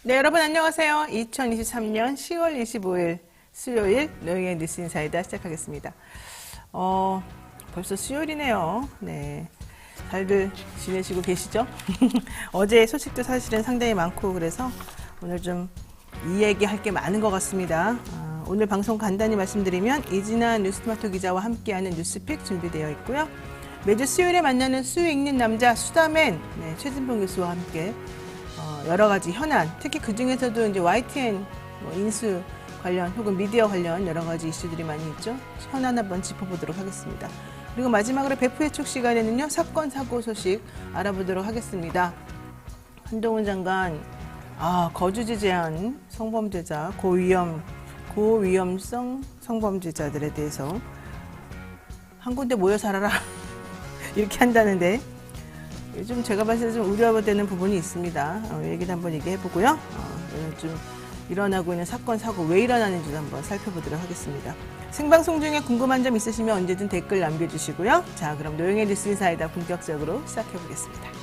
네, 여러분 안녕하세요. 2023년 10월 25일 수요일 노영의 뉴스 인사이다 시작하겠습니다. 벌써 수요일이네요. 네, 잘들 지내시고 계시죠? 어제 소식도 사실은 상당히 많고 그래서 오늘 좀 이 얘기할 게 많은 것 같습니다. 오늘 방송 간단히 말씀드리면 이진아 뉴스토마토 기자와 함께하는 뉴스픽 준비되어 있고요. 매주 수요일에 만나는 수 읽는 남자 수다맨 최진봉 교수와 함께 여러 가지 현안, 특히 그 중에서도 이제 YTN 인수 관련 혹은 미디어 관련 여러 가지 이슈들이 많이 있죠. 현안 한번 짚어보도록 하겠습니다. 그리고 마지막으로 배프 예측 시간에는요, 사건 사고 소식 알아보도록 하겠습니다. 한동훈 장관, 거주지 제한 성범죄자, 고위험성 성범죄자들에 대해서 한 군데 모여 살아라 이렇게 한다는데. 요즘 제가 봤을 때 좀 우려되는 부분이 있습니다. 얘기도 한번 얘기해보고요. 좀 일어나고 있는 사건, 사고 왜 일어나는지도 한번 살펴보도록 하겠습니다. 생방송 중에 궁금한 점 있으시면 언제든 댓글 남겨주시고요. 자, 그럼 노영의 뉴스 인사이다 본격적으로 시작해보겠습니다.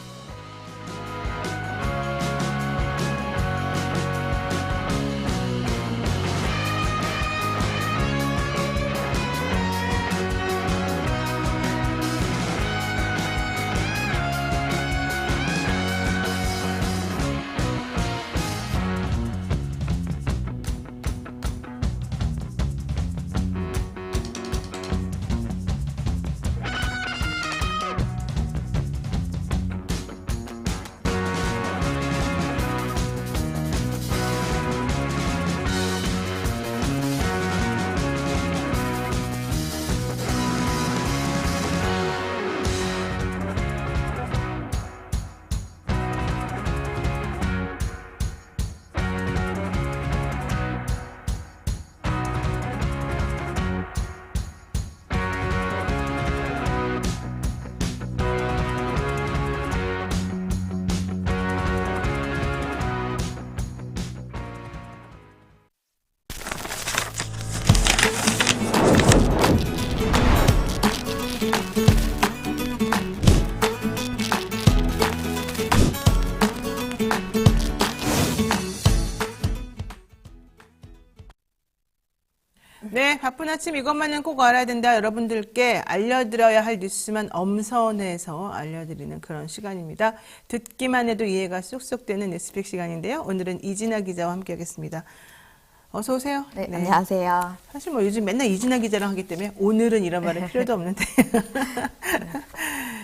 네, 바쁜 아침 이것만은 꼭 알아야 된다. 여러분들께 알려드려야 할 뉴스만 엄선해서 알려드리는 그런 시간입니다. 듣기만 해도 이해가 쏙쏙 되는 뉴스픽 시간인데요. 오늘은 이진아 기자와 함께하겠습니다. 어서 오세요. 네, 안녕하세요. 사실 요즘 맨날 이진아 기자랑 하기 때문에 오늘은 이런 말은 필요도 없는데.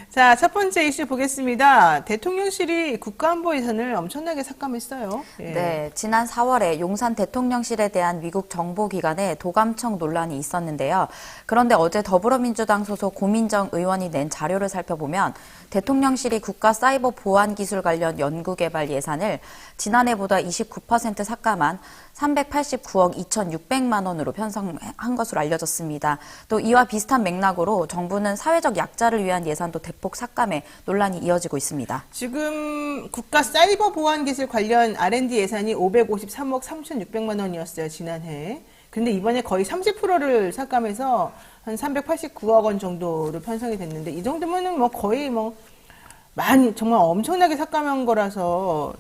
자, 첫 번째 이슈 보겠습니다. 대통령실이 국가안보 예산을 엄청나게 삭감했어요. 예. 네, 지난 4월에 용산 대통령실에 대한 미국 정보기관의 도감청 논란이 있었는데요. 그런데 어제 더불어민주당 소속 고민정 의원이 낸 자료를 살펴보면 대통령실이 국가사이버 보안기술 관련 연구개발 예산을 지난해보다 29% 삭감한 389억 2,600만 원으로 편성한 것으로 알려졌습니다. 또 이와 비슷한 맥락으로 정부는 사회적 약자를 위한 예산도 대폭 삭감해 논란이 이어지고 있습니다. 지금 국가 사이버 보안 기술 관련 R&D 예산이 553억 3,600만 원이었어요, 지난해. 근데 이번에 거의 30%를 삭감해서 한 389억 원 정도로 편성이 됐는데, 이 정도면은 거의 정말 엄청나게 삭감한 거라서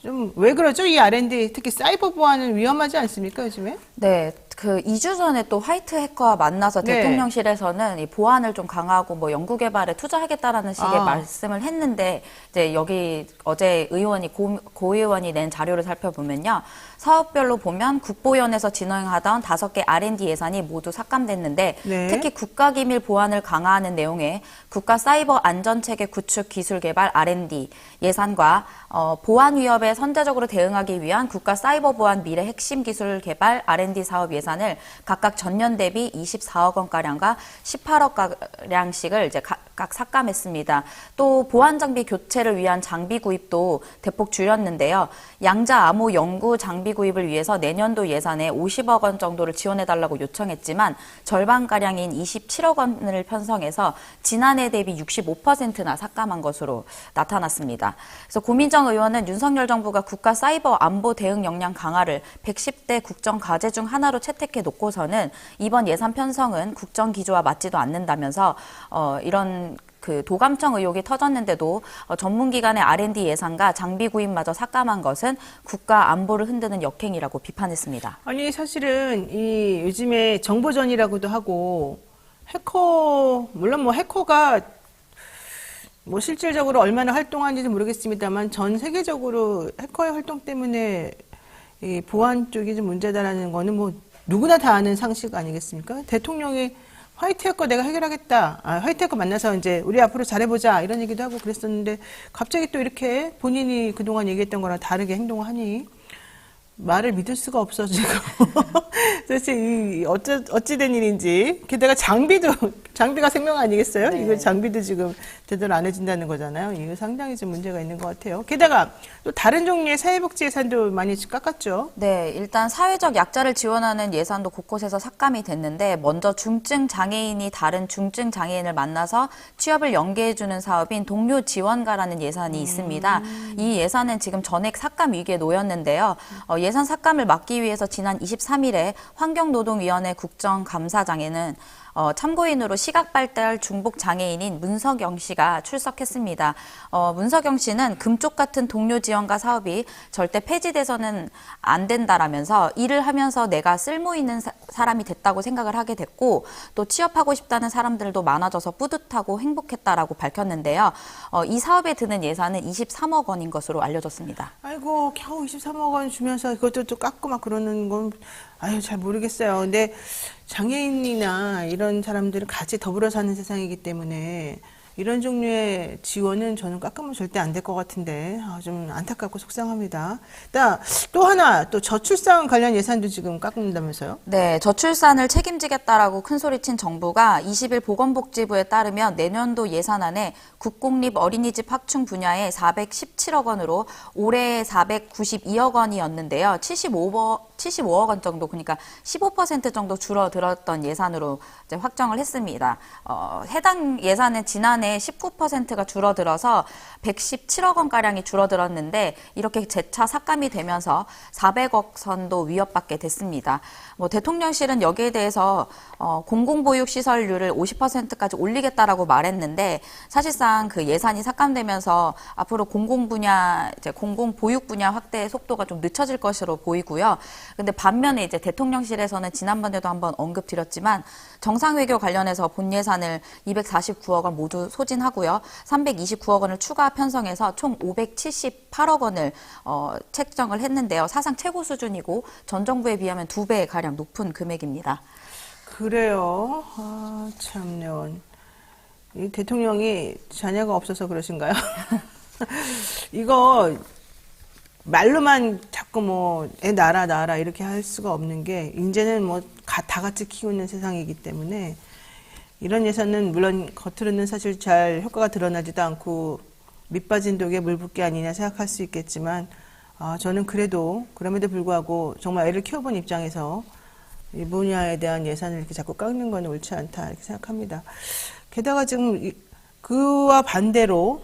좀 왜 그러죠? 이 R&D, 특히 사이버 보안은 위험하지 않습니까, 요즘에? 네. 2주 전에 또 화이트 해커와 만나서 네. 대통령실에서는 이 보안을 좀 강화하고 연구 개발에 투자하겠다라는 식의 말씀을 했는데, 이제 여기 어제 고 의원이 낸 자료를 살펴보면요. 사업별로 보면 국보연에서 진행하던 5개 R&D 예산이 모두 삭감됐는데, 네. 특히 국가기밀 보안을 강화하는 내용의 국가 사이버 안전체계 구축 기술 개발 R&D 예산과 보안 위협에 선제적으로 대응하기 위한 국가 사이버 보안 미래 핵심 기술 개발 R&D 사업 예산을 각각 전년 대비 24억 원가량과 18억 가량씩을 이제 각각 삭감했습니다. 또 보안 장비 교체를 위한 장비 구입도 대폭 줄였는데요. 양자 암호 연구 장비 구입을 위해서 내년도 예산에 50억 원 정도를 지원해달라고 요청했지만 절반가량인 27억 원을 편성해서 지난해 대비 65%나 삭감한 것으로 나타났습니다. 그래서 고민정 의원은 윤석열 정부가 국가 사이버 안보 대응 역량 강화를 110대 국정 과제 중 하나로 채택해 놓고서는 이번 예산 편성은 국정 기조와 맞지도 않는다면서 이런 이런 그 도감청 의혹이 터졌는데도 전문기관의 R&D 예산과 장비 구입마저 삭감한 것은 국가 안보를 흔드는 역행이라고 비판했습니다. 아니 사실은 이 요즘에 정보전이라고도 하고 해커 물론 뭐 해커가 뭐 실질적으로 얼마나 활동하는지 모르겠습니다만 전 세계적으로 해커의 활동 때문에 이 보안 쪽이 좀 문제다라는 거는 뭐 누구나 다 아는 상식 아니겠습니까? 대통령이 화이트 해커 내가 해결하겠다. 화이트 해커 만나서 이제 우리 앞으로 잘해보자 이런 얘기도 하고 그랬었는데 갑자기 또 이렇게 본인이 그동안 얘기했던 거랑 다르게 행동을 하니 말을 믿을 수가 없어 지금. 도대체 이 어찌된 일인지. 게다가 장비가 생명 아니겠어요? 네. 이거 장비도 지금 제대로 안 해준다는 거잖아요. 이거 상당히 좀 문제가 있는 것 같아요. 게다가 또 다른 종류의 사회복지 예산도 많이 깎았죠. 네, 일단 사회적 약자를 지원하는 예산도 곳곳에서 삭감이 됐는데 먼저 중증 장애인이 다른 중증 장애인을 만나서 취업을 연계해주는 사업인 동료 지원가라는 예산이 있습니다. 이 예산은 지금 전액 삭감 위기에 놓였는데요. 예산 삭감을 막기 위해서 지난 23일에 환경노동위원회 국정감사장에는 참고인으로 시각발달 중복 장애인인 문석영 씨가 출석했습니다. 문석영 씨는 금쪽 같은 동료 지원가 사업이 절대 폐지돼서는 안 된다라면서 일을 하면서 내가 쓸모 있는 사람이 됐다고 생각을 하게 됐고 또 취업하고 싶다는 사람들도 많아져서 뿌듯하고 행복했다라고 밝혔는데요. 이 사업에 드는 예산은 23억 원인 것으로 알려졌습니다. 아이고 겨우 23억 원 주면서 그것도 또 깎고 막 그러는 건 아유 잘 모르겠어요. 근데 장애인이나 이런 사람들은 같이 더불어 사는 세상이기 때문에 이런 종류의 지원은 저는 깎으면 절대 안 될 것 같은데 좀 안타깝고 속상합니다. 또 하나 또 저출산 관련 예산도 지금 깎는다면서요? 네, 저출산을 책임지겠다라고 큰소리친 정부가 20일 보건복지부에 따르면 내년도 예산안에 국공립 어린이집 확충 분야에 417억 원으로 올해 492억 원이었는데요. 75억 원 정도, 그러니까 15% 정도 줄어들었던 예산으로 이제 확정을 했습니다. 해당 예산은 지난해 19%가 줄어들어서 117억 원가량이 줄어들었는데 이렇게 재차 삭감이 되면서 400억 선도 위협받게 됐습니다. 대통령실은 여기에 대해서 공공보육 시설률을 50%까지 올리겠다라고 말했는데 사실상 그 예산이 삭감되면서 앞으로 공공보육 분야 확대 속도가 좀 늦춰질 것으로 보이고요. 근데 반면에 이제 대통령실에서는 지난번에도 한번 언급드렸지만 정상외교 관련해서 본 예산을 249억 원 모두 소진하고요. 329억 원을 추가 편성해서 총 578억 원을 책정을 했는데요. 사상 최고 수준이고 전 정부에 비하면 2배 가량 높은 금액입니다. 그래요. 참요. 이 대통령이 자녀가 없어서 그러신가요? 이거 말로만 자꾸 뭐 애 낳아라 이렇게 할 수가 없는 게 이제는 뭐 다 같이 키우는 세상이기 때문에 이런 예산은 물론 겉으로는 사실 잘 효과가 드러나지도 않고 밑빠진 독에 물 붓기 아니냐 생각할 수 있겠지만 저는 그럼에도 불구하고 정말 애를 키워본 입장에서 이 분야에 대한 예산을 이렇게 자꾸 깎는 건 옳지 않다 이렇게 생각합니다. 게다가 지금 그와 반대로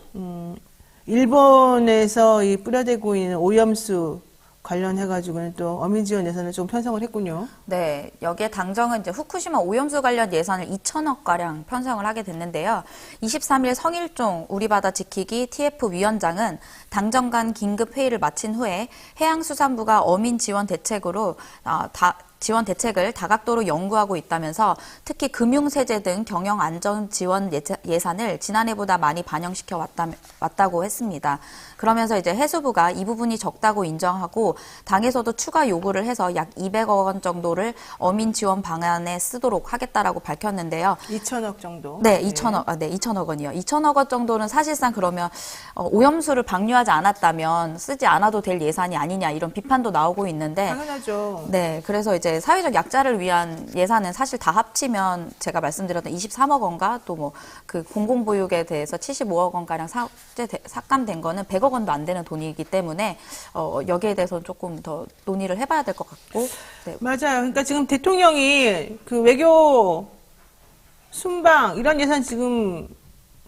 일본에서 뿌려대고 있는 오염수 관련해가지고는 또 어민 지원 예산을 좀 편성을 했군요. 네, 여기에 당정은 이제 후쿠시마 오염수 관련 예산을 2천억 가량 편성을 하게 됐는데요. 23일 성일종 우리 바다 지키기 TF 위원장은 당정 간 긴급 회의를 마친 후에 해양수산부가 어민 지원 대책을 다각도로 연구하고 있다면서 특히 금융세제 등 경영안전 지원 예산을 지난해보다 많이 반영시켜 왔다고 했습니다. 그러면서 이제 해수부가 이 부분이 적다고 인정하고 당에서도 추가 요구를 해서 약 200억 원 정도를 어민 지원 방안에 쓰도록 하겠다라고 밝혔는데요. 2천억 정도? 네, 2천억 원이요. 2천억 원 정도는 사실상 그러면 오염수를 방류하지 않았다면 쓰지 않아도 될 예산이 아니냐 이런 비판도 나오고 있는데 당연하죠. 네, 그래서 이제 사회적 약자를 위한 예산은 사실 다 합치면 제가 말씀드렸던 23억 원과 또 뭐 그 공공보육에 대해서 75억 원가량 삭감된 거는 100억 원도 안 되는 돈이기 때문에 여기에 대해서는 조금 더 논의를 해봐야 될 것 같고. 네. 맞아요. 그러니까 지금 대통령이 그 외교 순방 이런 예산 지금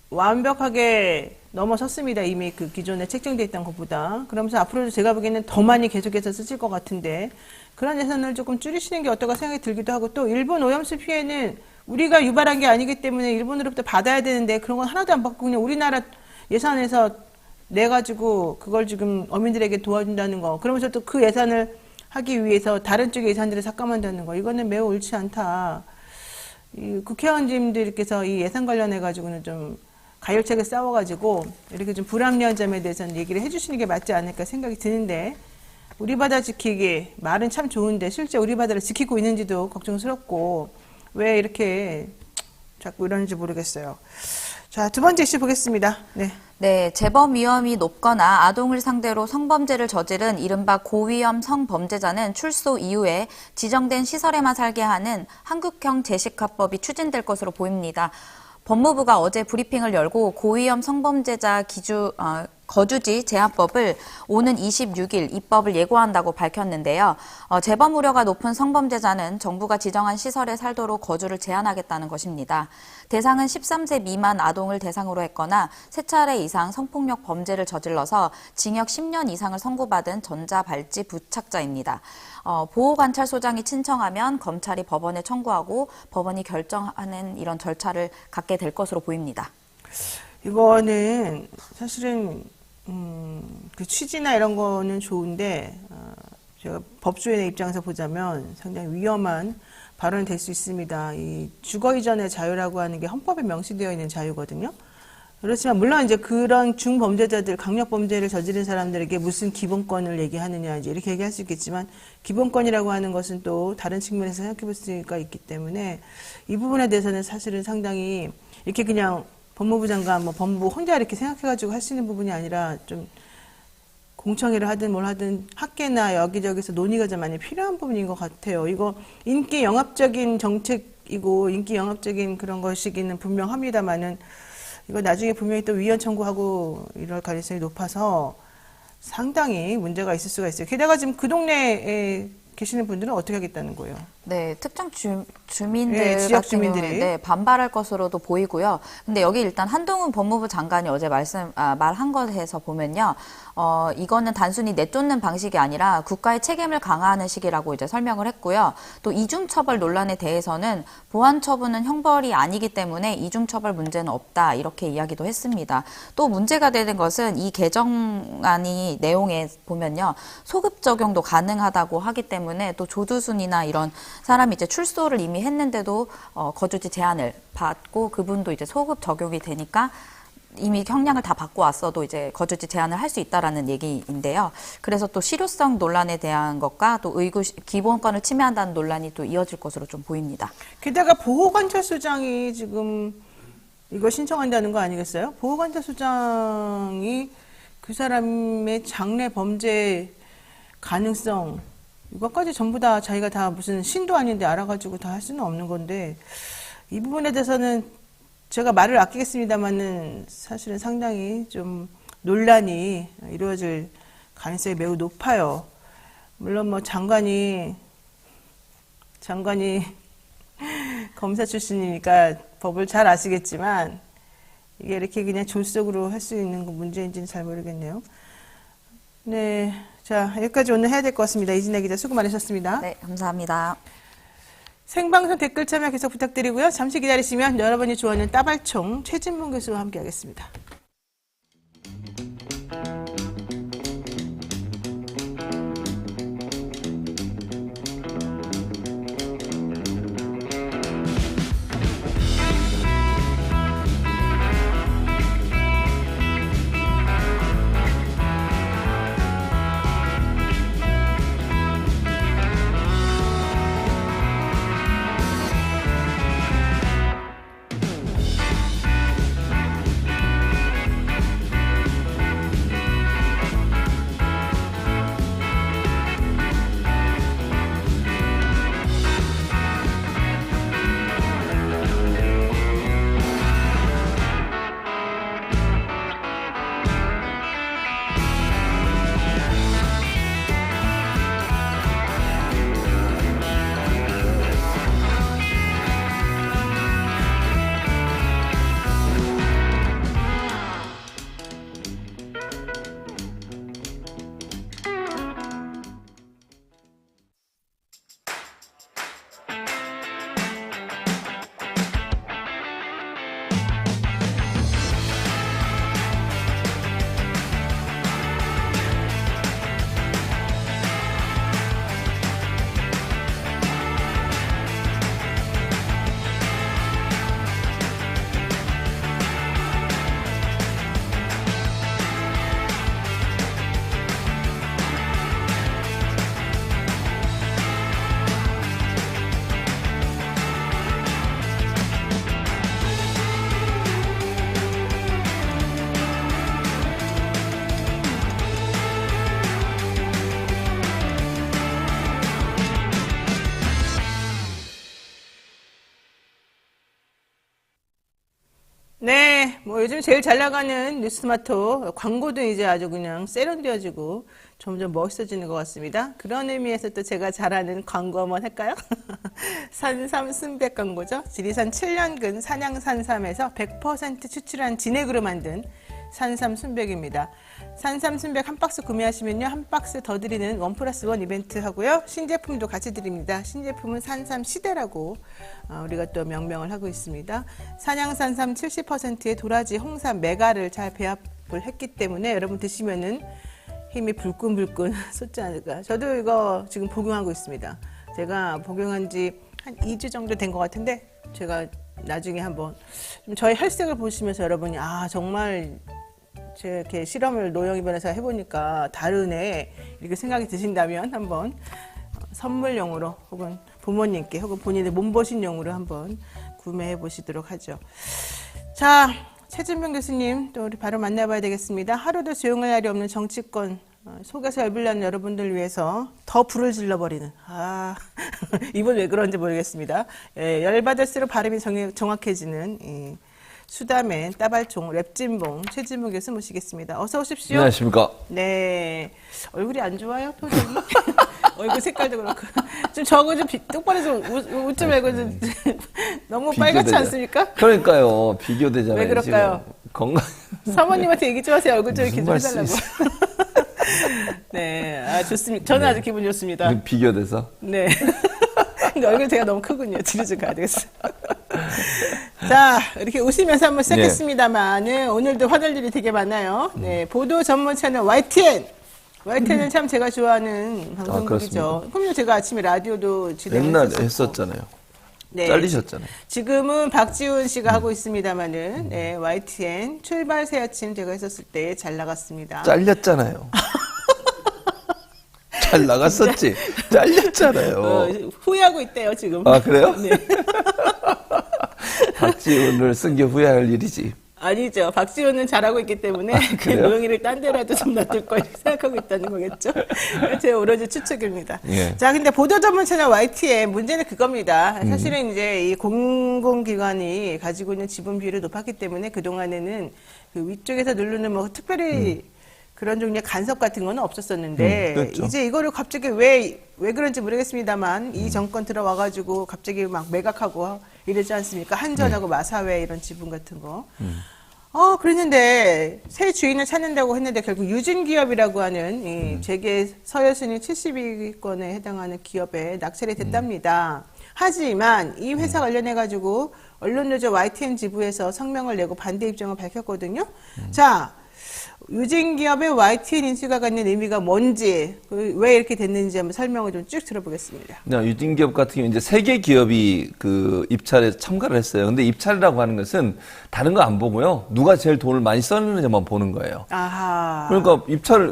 완벽하게 넘어섰습니다. 이미 그 기존에 책정돼 있던 것보다. 그러면서 앞으로도 제가 보기에는 더 많이 계속해서 쓰실 것 같은데 그런 예산을 조금 줄이시는 게 어떨까 생각이 들기도 하고 또 일본 오염수 피해는 우리가 유발한 게 아니기 때문에 일본으로부터 받아야 되는데 그런 건 하나도 안 받고 그냥 우리나라 예산에서 내가지고 그걸 지금 어민들에게 도와준다는 거. 그러면서 또 그 예산을 하기 위해서 다른 쪽의 예산들을 삭감한다는 거. 이거는 매우 옳지 않다. 이 국회의원님들께서 이 예산 관련해가지고는 좀 가열차게 싸워가지고 이렇게 좀 불합리한 점에 대해서는 얘기를 해주시는 게 맞지 않을까 생각이 드는데 우리 바다 지키기 말은 참 좋은데 실제 우리 바다를 지키고 있는지도 걱정스럽고 왜 이렇게 자꾸 이러는지 모르겠어요. 자, 두 번째 이슈 보겠습니다. 네. 네, 재범 위험이 높거나 아동을 상대로 성범죄를 저지른 이른바 고위험 성범죄자는 출소 이후에 지정된 시설에만 살게 하는 한국형 재식합법이 추진될 것으로 보입니다. 법무부가 어제 브리핑을 열고 고위험 성범죄자 거주지 제한법을 오는 26일 입법을 예고한다고 밝혔는데요. 재범 우려가 높은 성범죄자는 정부가 지정한 시설에 살도록 거주를 제한하겠다는 것입니다. 대상은 13세 미만 아동을 대상으로 했거나 3차례 이상 성폭력 범죄를 저질러서 징역 10년 이상을 선고받은 전자발찌 부착자입니다. 보호관찰소장이 신청하면 검찰이 법원에 청구하고 법원이 결정하는 이런 절차를 갖게 될 것으로 보입니다. 이거는 사실은 그 취지나 이런 거는 좋은데 제가 법조인의 입장에서 보자면 상당히 위험한 발언이 될 수 있습니다. 이 주거 이전의 자유라고 하는 게 헌법에 명시되어 있는 자유거든요. 그렇지만 물론 이제 그런 중범죄자들, 강력범죄를 저지른 사람들에게 무슨 기본권을 얘기하느냐 이제 이렇게 얘기할 수 있겠지만 기본권이라고 하는 것은 또 다른 측면에서 생각해 볼 수가 있기 때문에 이 부분에 대해서는 사실은 상당히 이렇게 그냥 법무부 장관, 법무부 혼자 이렇게 생각해가지고 할 수 있는 부분이 아니라 좀 공청회를 하든 뭘 하든 학계나 여기저기서 논의가 좀 많이 필요한 부분인 것 같아요. 이거 인기 영합적인 정책이고 인기 영합적인 그런 것이기는 분명합니다만은 이거 나중에 분명히 또 위헌 청구하고 이럴 가능성이 높아서 상당히 문제가 있을 수가 있어요. 게다가 지금 그 동네에 계시는 분들은 어떻게 하겠다는 거예요? 네, 특정 주민들 네, 지역 같은 주민들이. 경우는 네, 반발할 것으로도 보이고요. 근데 여기 일단 한동훈 법무부 장관이 어제 말한 것에서 보면요. 이거는 단순히 내쫓는 방식이 아니라 국가의 책임을 강화하는 식이라고 이제 설명을 했고요. 또 이중처벌 논란에 대해서는 보안 처분은 형벌이 아니기 때문에 이중처벌 문제는 없다. 이렇게 이야기도 했습니다. 또 문제가 되는 것은 이 개정안이 내용에 보면요. 소급 적용도 가능하다고 하기 때문에 또 조두순이나 이런 사람이 이제 출소를 이미 했는데도 거주지 제한을 받고 그분도 이제 소급 적용이 되니까 이미 형량을 다 받고 왔어도 이제 거주지 제한을 할 수 있다라는 얘기인데요. 그래서 또 실효성 논란에 대한 것과 또 기본권을 침해한다는 논란이 또 이어질 것으로 좀 보입니다. 게다가 보호관찰소장이 지금 이거 신청한다는 거 아니겠어요? 보호관찰소장이 그 사람의 장래 범죄 가능성 이것까지 전부 다 자기가 다 무슨 신도 아닌데 알아가지고 다 할 수는 없는 건데 이 부분에 대해서는 제가 말을 아끼겠습니다만은 사실은 상당히 좀 논란이 이루어질 가능성이 매우 높아요. 물론 뭐 장관이 검사 출신이니까 법을 잘 아시겠지만 이게 이렇게 그냥 졸속으로 할 수 있는 문제인지는 잘 모르겠네요. 네. 자, 여기까지 오늘 해야 될 것 같습니다. 이진아 기자 수고 많으셨습니다. 네, 감사합니다. 생방송 댓글 참여 계속 부탁드리고요. 잠시 기다리시면 여러분이 좋아하는 따발총 최진봉 교수와 함께하겠습니다. 네, 뭐 요즘 제일 잘 나가는 뉴스마토 광고도 이제 아주 그냥 세련되어지고 점점 멋있어지는 것 같습니다. 그런 의미에서 또 제가 잘하는 광고 한번 할까요? 산삼 순백 광고죠. 지리산 7년근 산양 산삼에서 100% 추출한 진액으로 만든 산삼 순백입니다. 산삼 순백 한 박스 구매하시면요, 한 박스 더 드리는 1+1 이벤트 하고요. 신제품도 같이 드립니다. 신제품은 산삼 시대라고 우리가 또 명명을 하고 있습니다. 산양 산삼 70%의 도라지, 홍삼, 메가를 잘 배합을 했기 때문에 여러분 드시면은 힘이 불끈불끈 솟지 않을까. 저도 이거 지금 복용하고 있습니다. 제가 복용한 지 한 2주 정도 된 것 같은데 제가 나중에 한번 좀 저의 혈색을 보시면서 여러분이 정말 제 이렇게 실험을 노영이변에서 해보니까 다르네 이렇게 생각이 드신다면 한번 선물용으로 혹은 부모님께 혹은 본인의 몸보신용으로 한번 구매해 보시도록 하죠. 자, 최진병 교수님 또 우리 바로 만나봐야 되겠습니다. 하루도 조용할 날이 없는 정치권 속에서 열불나는 여러분들 위해서 더 불을 질러버리는 이분 왜 그런지 모르겠습니다. 열받을수록 발음이 정확해지는 이 수다맨 따발총 랩진봉 최진봉 교수 모시겠습니다. 어서 오십시오. 안녕하십니까. 네, 얼굴이 안 좋아요 표정이? 얼굴 색깔도 그렇고 좀 저거 좀 똑바로 좀 웃지 말고 좀 너무 빨갛지 않습니까? 그러니까요. 비교되잖아요. 왜 그럴까요? 지금. 건강. 사모님한테 얘기 좀 하세요. 얼굴 좀 이렇게 좀 무슨 해달라고. 네, 좋습니다. 저는 아주 기분 좋습니다. 비교돼서. 네. 근데 얼굴 제가 너무 크군요. 뒤로 좀 가야 되겠어요. 자, 이렇게 웃으면서 한번 시작했습니다만, 오늘도 화날 일이 되게 많아요. 네, 보도 전문 채널 YTN. YTN은 참 제가 좋아하는 방송국이죠. 그럼요, 제가 아침에 라디오도 진행을 옛날에 했었고. 했었잖아요. 네. 잘리셨잖아요. 지금은 박지훈 씨가 하고 있습니다만은, 네, YTN 출발 새 아침 제가 했었을 때 잘 나갔습니다. 잘렸잖아요. 잘 나갔었지. 잘렸잖아요. 후회하고 있대요, 지금. 아, 그래요? 네. 박지훈을 쓴 게 후회할 일이지. 아니죠. 박지훈은 잘하고 있기 때문에 그 노영이를 딴 데라도 좀 놔둘 거 생각하고 있다는 거겠죠. 제 오로지 추측입니다. 예. 자, 근데 보도 전문 채널 YTN 문제는 그겁니다. 사실은 이제 이 공공기관이 가지고 있는 지분 비율이 높았기 때문에 그동안에는 그 위쪽에서 누르는 뭐 특별히 그런 종류의 간섭 같은 거는 없었었는데 그렇죠. 이제 이거를 갑자기 왜 그런지 모르겠습니다만 이 정권 들어와가지고 갑자기 막 매각하고 이러지 않습니까? 한전하고 마사회 이런 지분 같은 거. 그랬는데 새 주인을 찾는다고 했는데 결국 유진기업이라고 하는 이 재계 서열순위 70위권에 해당하는 기업에 낙찰이 됐답니다. 하지만 이 회사 관련해가지고 언론노조 YTN 지부에서 성명을 내고 반대 입장을 밝혔거든요. 자, 유진기업의 YTN 인수가 갖는 의미가 뭔지, 왜 이렇게 됐는지 한번 설명을 좀 쭉 들어보겠습니다. 유진기업 같은 경우 이제 세계 기업이 그 입찰에 참가를 했어요. 근데 입찰이라고 하는 것은 다른 거 안 보고요. 누가 제일 돈을 많이 썼느냐만 보는 거예요. 아하. 그러니까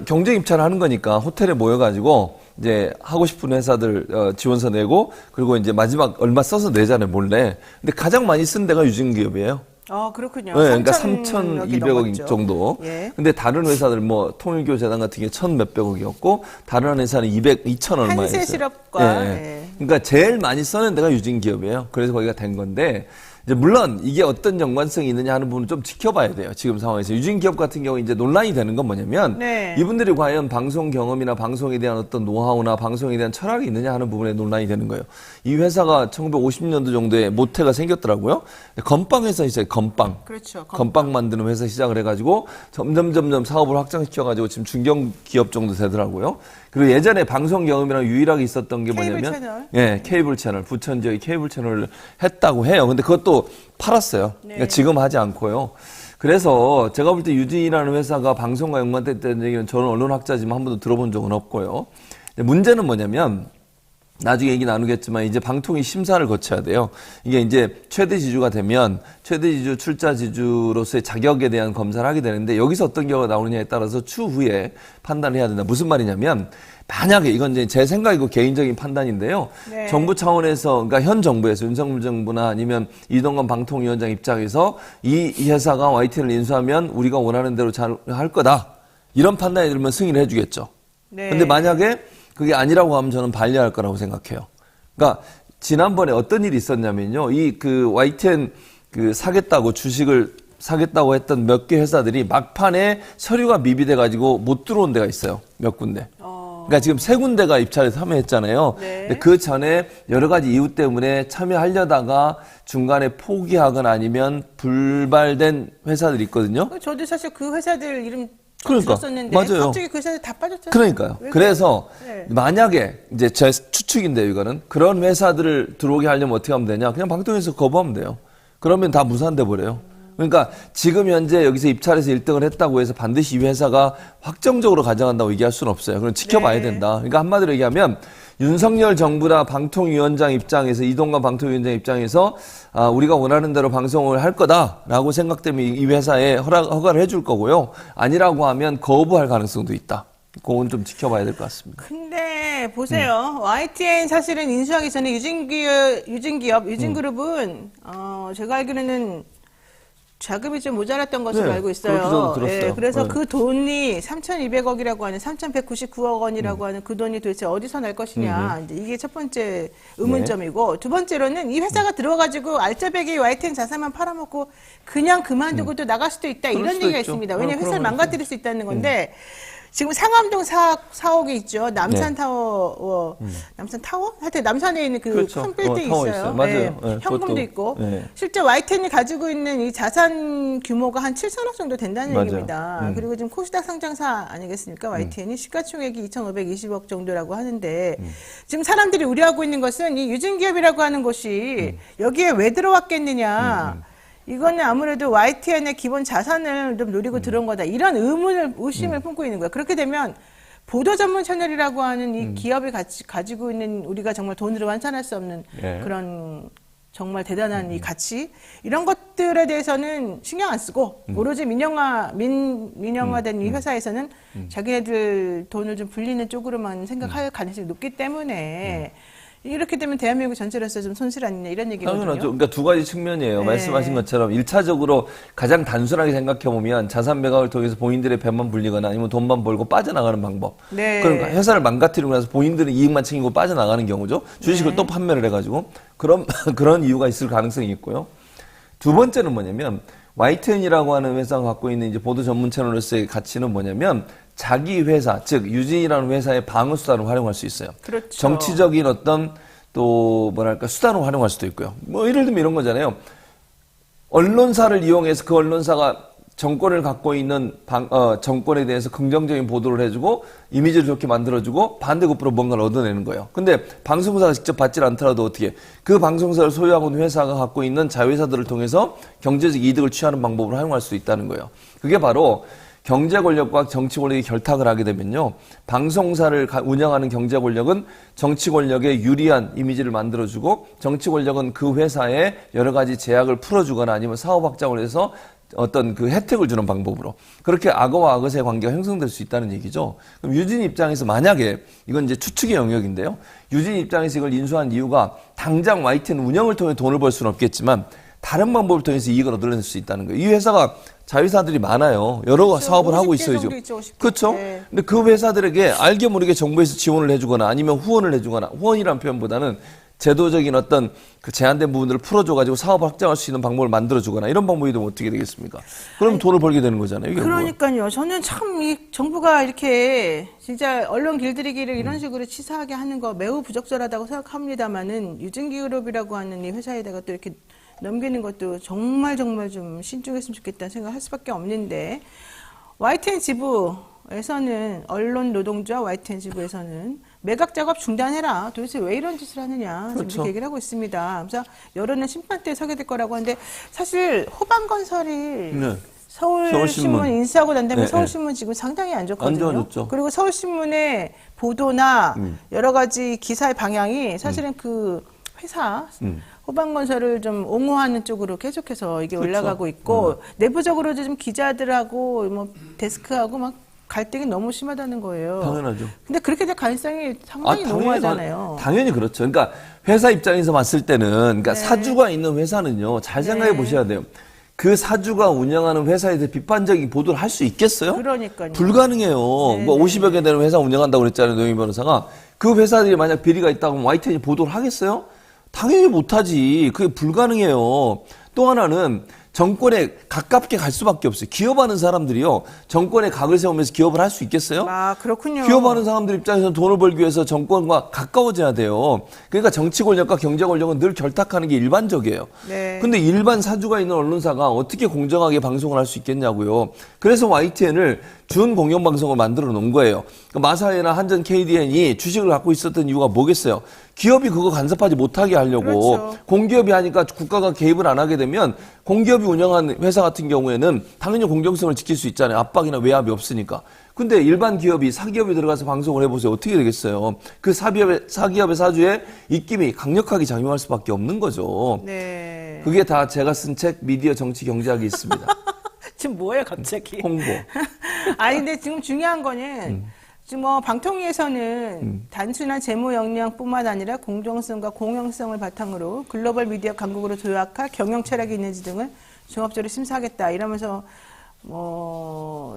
경쟁 입찰을 하는 거니까 호텔에 모여가지고 이제 하고 싶은 회사들 지원서 내고 그리고 이제 마지막 얼마 써서 내잖아요, 몰래. 근데 가장 많이 쓴 데가 유진기업이에요. 그렇군요. 네, 그러니까 3,200억 정도. 예. 근데 다른 회사들 뭐 통일교 재단 같은 게 1,몇백억이었고 다른 회사는 2,000 얼마였어요. 한세실업과. 예. 예. 그러니까 제일 많이 써는 데가 유진기업이에요. 그래서 거기가 된 건데 이제 물론 이게 어떤 연관성이 있느냐 하는 부분은 좀 지켜봐야 돼요. 지금 상황에서. 유진기업 같은 경우 이제 논란이 되는 건 뭐냐면 네. 이분들이 과연 방송 경험이나 방송에 대한 어떤 노하우나 방송에 대한 철학이 있느냐 하는 부분에 논란이 되는 거예요. 이 회사가 1950년도 정도에 모태가 생겼더라고요. 건빵 회사 있어요. 건빵. 그렇죠. 건빵 만드는 회사 시작을 해가지고 점점 사업을 확장시켜가지고 지금 중견기업 정도 되더라고요. 그리고 예전에 방송 경험이랑 유일하게 있었던 게 케이블 뭐냐면 채널. 예, 케이블 채널, 부천 지역의 케이블 채널을 했다고 해요. 근데 그것도 팔았어요. 네. 그러니까 지금 하지 않고요. 그래서 제가 볼 때 유진이라는 회사가 방송과 연관됐다는 얘기는 저는 언론학자지만 한 번도 들어본 적은 없고요. 문제는 뭐냐면 나중에 얘기 나누겠지만 이제 방통위 심사를 거쳐야 돼요. 이게 이제 최대 지주가 되면 최대 지주, 출자 지주로서의 자격에 대한 검사를 하게 되는데 여기서 어떤 결과가 나오느냐에 따라서 추후에 판단을 해야 된다. 무슨 말이냐면 만약에 이건 이제 제 생각이고 개인적인 판단인데요. 네. 정부 차원에서 그러니까 현 정부에서 윤석열 정부나 아니면 이동관 방통위원장 입장에서 이 회사가 YTN을 인수하면 우리가 원하는 대로 잘 할 거다. 이런 판단이 들면 승인을 해주겠죠. 네. 근데 만약에 그게 아니라고 하면 저는 반려할 거라고 생각해요. 그러니까 지난번에 어떤 일이 있었냐면요. 이 그 YTN 그 사겠다고 주식을 사겠다고 했던 몇 개 회사들이 막판에 서류가 미비돼 가지고 못 들어온 데가 있어요. 몇 군데. 그러니까 지금 세 군데가 입찰에 참여했잖아요. 네. 근데 그 전에 여러 가지 이유 때문에 참여하려다가 중간에 포기하거나 아니면 불발된 회사들이 있거든요. 저도 사실 그 회사들 이름 그러니까, 들었었는데 맞아요. 갑자기 그 회사들 다 빠졌잖아요. 그러니까요. 왜 그래서 네. 만약에 이제 제 추측인데요, 이거는 그런 회사들을 들어오게 하려면 어떻게 하면 되냐? 그냥 방통위에서 거부하면 돼요. 그러면 다 무산돼 버려요. 그러니까 지금 현재 여기서 입찰해서 1등을 했다고 해서 반드시 이 회사가 확정적으로 가져간다고 얘기할 수는 없어요. 그럼 지켜봐야 네. 된다. 그러니까 한마디로 얘기하면 윤석열 정부나 방통위원장 입장에서 이동관 방통위원장 입장에서 우리가 원하는 대로 방송을 할 거다라고 생각되면 이 회사에 허가를 해줄 거고요. 아니라고 하면 거부할 가능성도 있다. 그건 좀 지켜봐야 될 것 같습니다. 근데 보세요. YTN 사실은 인수하기 전에 유진그룹은 제가 알기로는 자금이 좀 모자랐던 것으로 네, 알고 그렇게 있어요. 저도 들었어요. 그래서 네. 그 돈이 3,200억이라고 하는 3,199억 원이라고 하는 그 돈이 도대체 어디서 날 것이냐. 이제 이게 첫 번째 의문점이고 두 번째로는 이 회사가 들어가지고 알짜배기 YTN 자산만 팔아먹고 그냥 그만두고 또 나갈 수도 있다. 그럴 이런 수도 얘기가 있죠. 있습니다. 왜냐하면 그런 회사를 건 망가뜨릴 수 있다는 건데 지금 상암동 사옥이 있죠. 남산타워, 남산타워? 하여튼 남산에 있는 그 큰 그렇죠. 빌딩이 타워 있어요. 있어요. 맞아요. 네. 네, 현금도 그것도, 있고. 네. 실제 YTN이 가지고 있는 이 자산 규모가 한 7천억 정도 된다는 맞아요. 얘기입니다. 그리고 지금 코스닥 상장사 아니겠습니까? YTN이 시가총액이 2,520억 정도라고 하는데 지금 사람들이 우려하고 있는 것은 이 유진기업이라고 하는 곳이 여기에 왜 들어왔겠느냐. 이거는 아무래도 YTN의 기본 자산을 좀 노리고 들어온 거다. 이런 의심을 품고 있는 거예요. 그렇게 되면 보도 전문 채널이라고 하는 이 기업이 가지고 있는 우리가 정말 돈으로 환산할 수 없는 예. 그런 정말 대단한 이 가치 이런 것들에 대해서는 신경 안 쓰고 오로지 민영화된 이 회사에서는 자기네들 돈을 좀 불리는 쪽으로만 생각할 가능성이 높기 때문에 이렇게 되면 대한민국 전체로서 좀 손실 아니냐 이런 얘기거든요. 당연하죠. 그러니까 두 가지 측면이에요. 네. 말씀하신 것처럼 1차적으로 가장 단순하게 생각해보면 자산 매각을 통해서 본인들의 배만 불리거나 아니면 돈만 벌고 빠져나가는 방법. 네. 그러니까 회사를 망가뜨리고 나서 본인들은 이익만 챙기고 빠져나가는 경우죠. 주식을 또 판매를 해가지고 그런 이유가 있을 가능성이 있고요. 두 번째는 뭐냐면 YTN이라고 하는 회사가 갖고 있는 이제 보도 전문 채널로서의 가치는 뭐냐면 자기 회사, 즉 유진이라는 회사의 방어 수단을 활용할 수 있어요. 그렇죠. 정치적인 어떤 또 뭐랄까 수단으로 활용할 수도 있고요. 뭐 예를 들면 이런 거잖아요. 언론사를 이용해서 그 언론사가 정권을 갖고 있는 정권에 대해서 긍정적인 보도를 해주고 이미지를 좋게 만들어주고 반대급부로 뭔가를 얻어내는 거예요. 근데 방송사가 직접 받질 않더라도 어떻게 그 방송사를 소유하고 있는 회사가 갖고 있는 자회사들을 통해서 경제적 이득을 취하는 방법으로 활용할 수 있다는 거예요. 그게 바로 경제 권력과 정치 권력이 결탁을 하게 되면요. 방송사를 운영하는 경제 권력은 정치 권력에 유리한 이미지를 만들어주고 정치 권력은 그 회사에 여러 가지 제약을 풀어주거나 아니면 사업 확장을 해서 어떤 그 혜택을 주는 방법으로 그렇게 악어와 악어의 관계가 형성될 수 있다는 얘기죠. 그럼 유진 입장에서 만약에 이건 이제 추측의 영역인데요. 유진 입장에서 이걸 인수한 이유가 당장 YTN 운영을 통해 돈을 벌 수는 없겠지만 다른 방법을 통해서 이익을 얻어낼 수 있다는 거예요. 이 회사가 자회사들이 많아요. 여러 그렇죠. 사업을 하고 50개 있어요, 지금. 정도 있죠, 50개. 그렇죠? 네. 근데 그 회사들에게 알게 모르게 정부에서 지원을 해주거나 아니면 후원을 해주거나 후원이라는 표현보다는 제도적인 어떤 그 제한된 부분들을 풀어줘가지고 사업을 확장할 수 있는 방법을 만들어주거나 이런 방법이 되면 어떻게 되겠습니까? 그럼 돈을 벌게 되는 거잖아요. 이게 그러니까요. 저는 참 이 정부가 이렇게 진짜 언론 길들이기를 이런 식으로 치사하게 하는 거 매우 부적절하다고 생각합니다만은 유진기업이라고 하는 이 회사에다가 또 이렇게 넘기는 것도 정말 좀 신중했으면 좋겠다는 생각을 할 수밖에 없는데 YTN 지부에서는 언론 노동조와 YTN 지부에서는 매각 작업 중단해라. 도대체 왜 이런 짓을 하느냐. 지금 그렇죠. 이렇게 얘기를 하고 있습니다. 그래서 여론은 심판대에 서게 될 거라고 하는데 사실 호반건설이 네. 서울신문 서울신문. 인수하고 난 다음에 네, 서울신문 지금 상당히 안 좋거든요. 안 좋아졌죠. 그리고 서울신문의 보도나 여러 가지 기사의 방향이 사실은 그 회사 호반건설을 좀 옹호하는 쪽으로 계속해서 이게 그렇죠. 올라가고 있고 내부적으로도 좀 기자들하고 뭐 데스크하고 막 갈등이 너무 심하다는 거예요. 당연하죠. 근데 그렇게 될 가능성이 상당히 너무하잖아요. 당연히 그렇죠. 그러니까 회사 입장에서 봤을 때는 그러니까 네. 사주가 있는 회사는요. 잘 생각해 보셔야 돼요. 그 사주가 운영하는 회사에 대해 비판적인 보도를 할 수 있겠어요? 그러니까요. 불가능해요. 네. 뭐 50여 개 되는 회사 운영한다고 그랬잖아요. 노영희 변호사가. 그 회사들이 만약 비리가 있다고 하면 YTN이 보도를 하겠어요? 당연히 못하지. 그게 불가능해요. 또 하나는 정권에 가깝게 갈 수밖에 없어요. 기업하는 사람들이요. 정권에 각을 세우면서 기업을 할 수 있겠어요? 아, 그렇군요. 기업하는 사람들 입장에서는 돈을 벌기 위해서 정권과 가까워져야 돼요. 그러니까 정치 권력과 경제 권력은 늘 결탁하는 게 일반적이에요. 네. 근데 일반 사주가 있는 언론사가 어떻게 공정하게 방송을 할 수 있겠냐고요. 그래서 YTN을 준 공영방송을 만들어 놓은 거예요. 그러니까 마사회나 한전 KDN이 주식을 갖고 있었던 이유가 뭐겠어요? 기업이 그거 간섭하지 못하게 하려고. 그렇죠. 공기업이 하니까 국가가 개입을 안 하게 되면 공기업이 운영한 회사 같은 경우에는 당연히 공정성을 지킬 수 있잖아요. 압박이나 외압이 없으니까. 근데 일반 기업이 사기업이 들어가서 방송을 해보세요. 어떻게 되겠어요? 그 사기업의 사주에 입김이 강력하게 작용할 수밖에 없는 거죠. 네. 그게 다 제가 쓴 책 미디어 정치 경제학이 있습니다. 지금 뭐예요, 갑자기? 홍보. 아니, 근데 지금 중요한 거는 지금 방통위에서는 단순한 재무 역량뿐만 아니라 공정성과 공영성을 바탕으로 글로벌 미디어 강국으로 도약할 경영 철학이 있는지 등을 종합적으로 심사하겠다 이러면서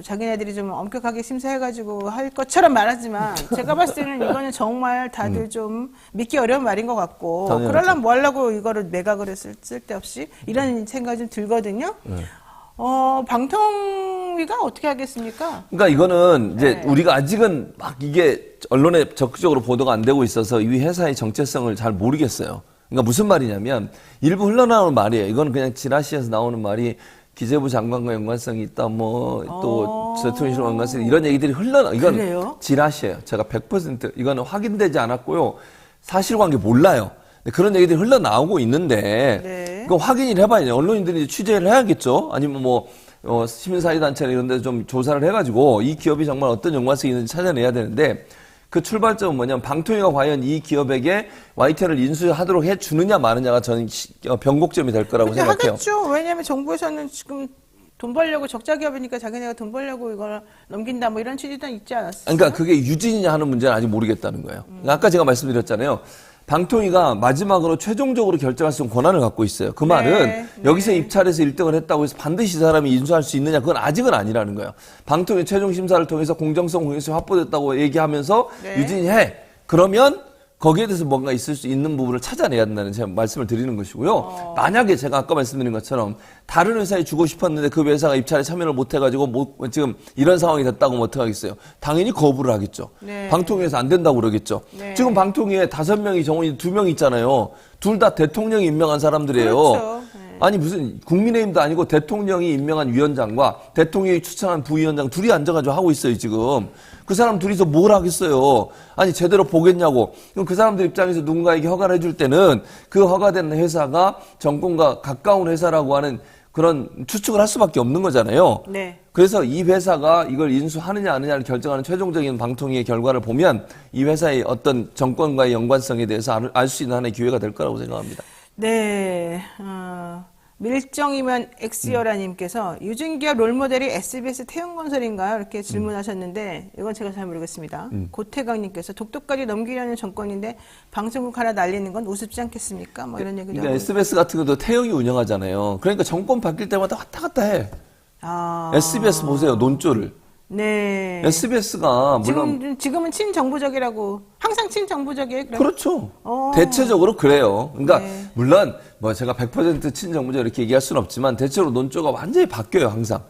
자기네들이 좀 엄격하게 심사해가지고 할 것처럼 말하지만 제가 봤을 때는 이거는 정말 다들 좀 믿기 어려운 말인 것 같고 당연하죠. 그러려면 뭐 하려고 이거를 매각을 했을 쓸데없이 이런 생각이 좀 들거든요. 방통위가 어떻게 하겠습니까? 그러니까 이거는 이제 네. 우리가 아직은 막 이게 언론에 적극적으로 보도가 안 되고 있어서 이 회사의 정체성을 잘 모르겠어요. 그러니까 무슨 말이냐면 일부 흘러나오는 말이에요. 이거는 그냥 지라시에서 나오는 말이 기재부 장관과 연관성이 있다, 또 대통령실과 연관성이 이런 얘기들이 이건 그래요? 지라시예요. 제가 100% 이거는 확인되지 않았고요. 사실관계 몰라요. 그런 얘기들이 흘러나오고 있는데 네. 그거 확인을 해봐야죠. 언론인들이 취재를 해야겠죠. 아니면 시민사회단체나 이런 데서 좀 조사를 해가지고 이 기업이 정말 어떤 연관성이 있는지 찾아내야 되는데 그 출발점은 뭐냐면 방통위가 과연 이 기업에게 YTN을 인수하도록 해주느냐 마느냐가 저는 변곡점이 될 거라고 근데 생각해요. 하겠죠. 왜냐하면 정부에서는 지금 돈 벌려고 적자 기업이니까 자기네가 돈 벌려고 이걸 넘긴다 뭐 이런 취지도 있지 않았어요? 그러니까 그게 유진이냐 하는 문제는 아직 모르겠다는 거예요. 아까 제가 말씀드렸잖아요. 방통위가 마지막으로 최종적으로 결정할 수 있는 권한을 갖고 있어요. 그 말은 여기서 입찰해서 1등을 했다고 해서 반드시 이 사람이 인수할 수 있느냐 그건 아직은 아니라는 거예요. 방통위 최종 심사를 통해서 공정성, 공익성이 확보됐다고 얘기하면서 네. 유진이 해. 그러면 거기에 대해서 뭔가 있을 수 있는 부분을 찾아내야 된다는 제가 말씀을 드리는 것이고요. 만약에 제가 아까 말씀드린 것처럼 다른 회사에 주고 싶었는데 그 회사가 입찰에 참여를 못 해가지고 지금 이런 상황이 됐다고 어떻게 하겠어요? 당연히 거부를 하겠죠. 네. 방통위에서 안 된다고 그러겠죠. 네. 지금 방통위에 5명이 정원이 2명 있잖아요. 둘 다 대통령이 임명한 사람들이에요. 그렇죠. 네. 아니 무슨 국민의힘도 아니고 대통령이 임명한 위원장과 대통령이 추천한 부위원장 둘이 앉아가지고 하고 있어요 지금. 그 사람 둘이서 뭘 하겠어요. 아니 제대로 보겠냐고. 그럼 그 사람들 입장에서 누군가에게 허가를 해줄 때는 그 허가된 회사가 정권과 가까운 회사라고 하는 그런 추측을 할 수밖에 없는 거잖아요. 네. 그래서 이 회사가 이걸 인수하느냐 안 하느냐를 결정하는 최종적인 방통위의 결과를 보면 이 회사의 어떤 정권과의 연관성에 대해서 알 수 있는 하나의 기회가 될 거라고 생각합니다. 네. 밀정이면 엑시어라님께서 유진기업 롤모델이 SBS 태용건설인가요? 이렇게 질문하셨는데 이건 제가 잘 모르겠습니다. 고태강님께서 독도까지 넘기려는 정권인데 방송국 하나 날리는 건 우습지 않겠습니까? 뭐 이런 얘기도 그러니까 하고. SBS 같은 것도 태영이 운영하잖아요. 그러니까 정권 바뀔 때마다 왔다 갔다 해. SBS 보세요, 논조를. 네. SBS가 물론 지금은 친정부적이라고 항상 친정부적이에요. 그럼? 그렇죠. 대체적으로 그래요. 그러니까 네. 물론 제가 100% 친정부적 이렇게 얘기할 수는 없지만 대체로 논조가 완전히 바뀌어요, 항상.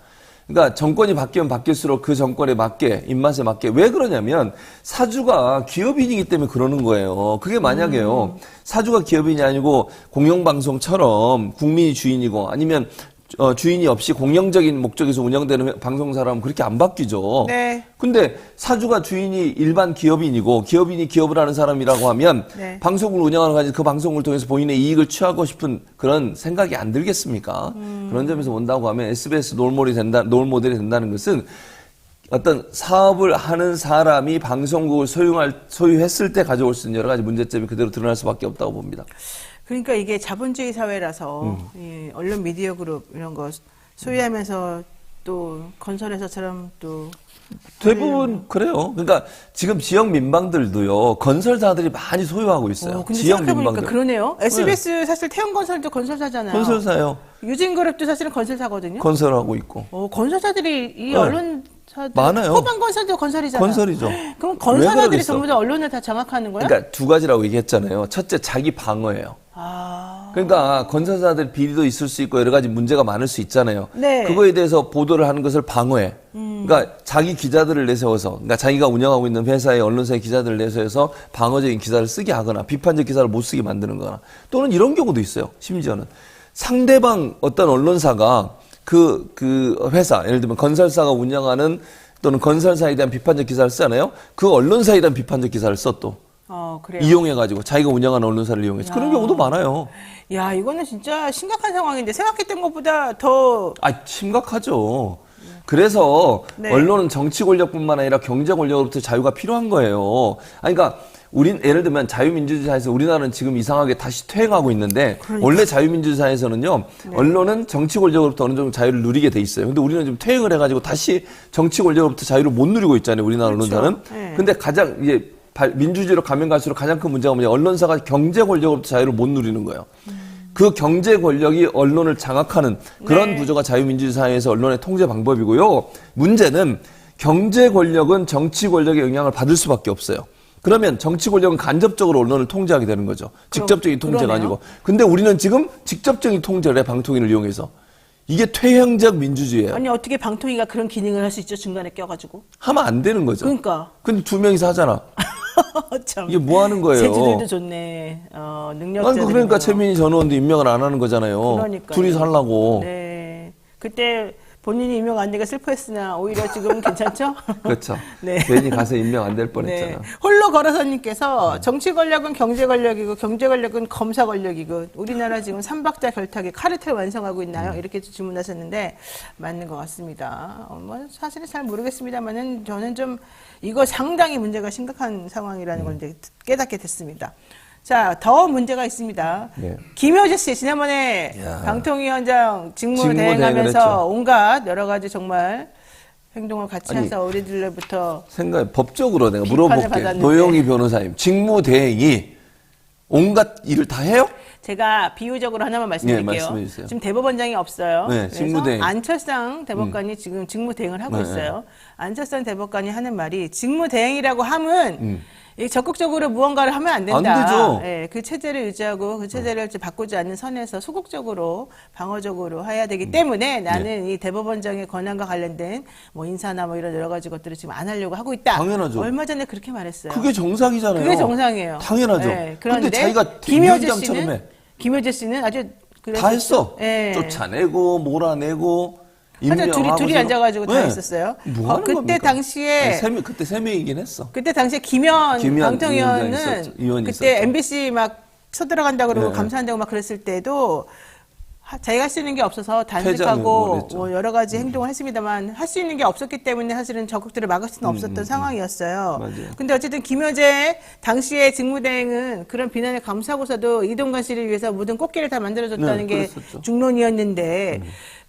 그러니까 정권이 바뀌면 바뀔수록 그 정권에 맞게 입맛에 맞게 왜 그러냐면 사주가 기업인이기 때문에 그러는 거예요. 그게 만약에요. 사주가 기업인이 아니고 공영방송처럼 국민이 주인이고 아니면 주인이 없이 공영적인 목적에서 운영되는 방송사라면 그렇게 안 바뀌죠. 네. 근데 사주가 주인이 일반 기업인이고 기업인이 기업을 하는 사람이라고 하면 네. 방송을 운영하는 가지고 그 방송을 통해서 본인의 이익을 취하고 싶은 그런 생각이 안 들겠습니까? 그런 점에서 본다고 하면 SBS 롤모델이 된다는 것은 어떤 사업을 하는 사람이 방송국을 소유했을 때 가져올 수 있는 여러 가지 문제점이 그대로 드러날 수밖에 없다고 봅니다. 그러니까 이게 자본주의 사회라서 이 언론 미디어 그룹 이런 거 소유하면서 또 건설회사처럼 또 대부분 그래요. 그러니까 지금 지역 민방들도요 건설사들이 많이 소유하고 있어요. 근데 지역 생각해보니까 민방들. 그러네요. SBS 사실 태형건설도 건설사잖아요. 건설사요. 유진그룹도 사실은 건설사거든요. 건설하고 있고. 건설사들이 이 네. 언론사들 많아요. 호반건설도 건설이잖아요. 건설이죠. 그럼 왜 건설사들이 그러겠어? 전부 다 언론을 다 장악하는 거야? 그러니까 두 가지라고 얘기했잖아요. 첫째 자기 방어예요. 그러니까 건설사들 비리도 있을 수 있고 여러 가지 문제가 많을 수 있잖아요. 네. 그거에 대해서 보도를 하는 것을 방어해. 그러니까 자기 기자들을 내세워서, 그러니까 자기가 운영하고 있는 회사의 언론사의 기자들을 내세워서 방어적인 기사를 쓰게 하거나 비판적 기사를 못 쓰게 만드는 거나 또는 이런 경우도 있어요. 심지어는 상대방 어떤 언론사가 그 회사, 예를 들면 건설사가 운영하는 또는 건설사에 대한 비판적 기사를 쓰잖아요. 그 언론사에 대한 비판적 기사를 써 또. 그래요. 이용해가지고 자기가 운영하는 언론사를 이용해서 그런 경우도 많아요. 야, 이거는 진짜 심각한 상황인데 생각했던 것보다 더 심각하죠. 그래서 네. 언론은 정치 권력뿐만 아니라 경제 권력으로부터 자유가 필요한 거예요. 그러니까 예를 들면 자유민주주의 사회에서 우리나라는 지금 이상하게 다시 퇴행하고 있는데 원래 자유민주주의 사회에서는요. 언론은 정치 권력으로부터 어느 정도 자유를 누리게 돼 있어요. 근데 우리는 좀 퇴행을 해가지고 다시 정치 권력으로부터 자유를 못 누리고 있잖아요. 우리나라 언론사는. 네. 근데 가장 이제 민주주의로 가면 갈수록 가장 큰 문제가 뭐냐. 언론사가 경제 권력으로부터 자유를 못 누리는 거예요. 그 경제 권력이 언론을 장악하는 그런 구조가 자유민주주의 사회에서 언론의 통제 방법이고요. 문제는 경제 권력은 정치 권력의 영향을 받을 수밖에 없어요. 그러면 정치 권력은 간접적으로 언론을 통제하게 되는 거죠. 직접적인 통제가 그러네요. 아니고. 근데 우리는 지금 직접적인 통제를 해, 방통위를 이용해서. 이게 퇴행적 민주주의예요. 아니 어떻게 방통위가 그런 기능을 할 수 있죠? 중간에 껴가지고. 하면 안 되는 거죠. 그러니까. 근데 두 명이서 하잖아. 참. 이게 뭐 하는 거예요? 제주들도 좋네. 능력자들. 그러니까 최민희 전 의원도 임명을 안 하는 거잖아요. 그러니까요. 둘이서 하려고. 네. 그때 본인이 임명 안 되게 슬퍼했으나 오히려 지금은 괜찮죠? 그렇죠. 네. 괜히 가서 임명 안 될 뻔했잖아. 네. 홀로 걸어서님께서 정치 권력은 경제 권력이고 경제 권력은 검사 권력이고 우리나라 지금 삼박자 결탁의 카르텔 완성하고 있나요? 이렇게 질문하셨는데 맞는 것 같습니다. 뭐 사실은 잘 모르겠습니다만은 저는 좀 이거 상당히 문제가 심각한 상황이라는 걸 이제 깨닫게 됐습니다. 자, 더 문제가 있습니다. 네. 김효재 씨 지난번에 야. 방통위원장 직무 직무대행을 대행하면서 했죠. 온갖 여러 가지 정말 행동을 같이 아니, 해서 우리들로부터 법적으로 내가 비판을 물어볼게. 받았는데. 노영희 변호사님, 직무대행이 온갖 일을 다 해요? 제가 비유적으로 하나만 말씀드릴게요. 네, 말씀해 주세요. 지금 대법원장이 없어요. 네, 그래서 직무대행. 안철상 대법관이 지금 직무대행을 하고 네, 있어요. 안철상 대법관이 하는 말이 직무대행이라고 하면 이 적극적으로 무언가를 하면 안 된다. 안 되죠. 예, 그 체제를 유지하고 그 체제를 이제 바꾸지 않는 선에서 소극적으로 방어적으로 해야 되기 때문에 나는 이 대법원장의 권한과 관련된 뭐 인사나 뭐 이런 여러 가지 것들을 지금 안 하려고 하고 있다. 당연하죠. 얼마 전에 그렇게 말했어요. 그게 정상이잖아요. 그게 정상이에요. 당연하죠. 네, 그런데 그런데 자기가 김효재 위원장처럼 씨는 해. 김효재 씨는 아주 다 했어. 예. 쫓아내고 몰아내고 하여튼 임명하고 둘이 앉아가지고 다 네. 했었어요. 뭐 하는 그때 겁니까? 당시에 그때 세 명이긴 했어. 그때 당시에 김현 위원장이 방통위원은 있었죠. 의원이 그때 있었죠. MBC 막 쳐들어간다 그러고 네. 감사한다고 막 그랬을 때도 자기가 할 수 있는 게 없어서 퇴장을 단식하고 했죠. 뭐 여러 가지 행동을 했습니다만 할 수 있는 게 없었기 때문에 사실은 적극들을 막을 수는 없었던 상황이었어요. 맞아요. 근데 어쨌든 김효재 당시의 직무대행은 그런 비난을 감수하고서도 이동관 씨를 위해서 모든 꽃길을 다 만들어줬다는 네, 게 그랬었죠. 중론이었는데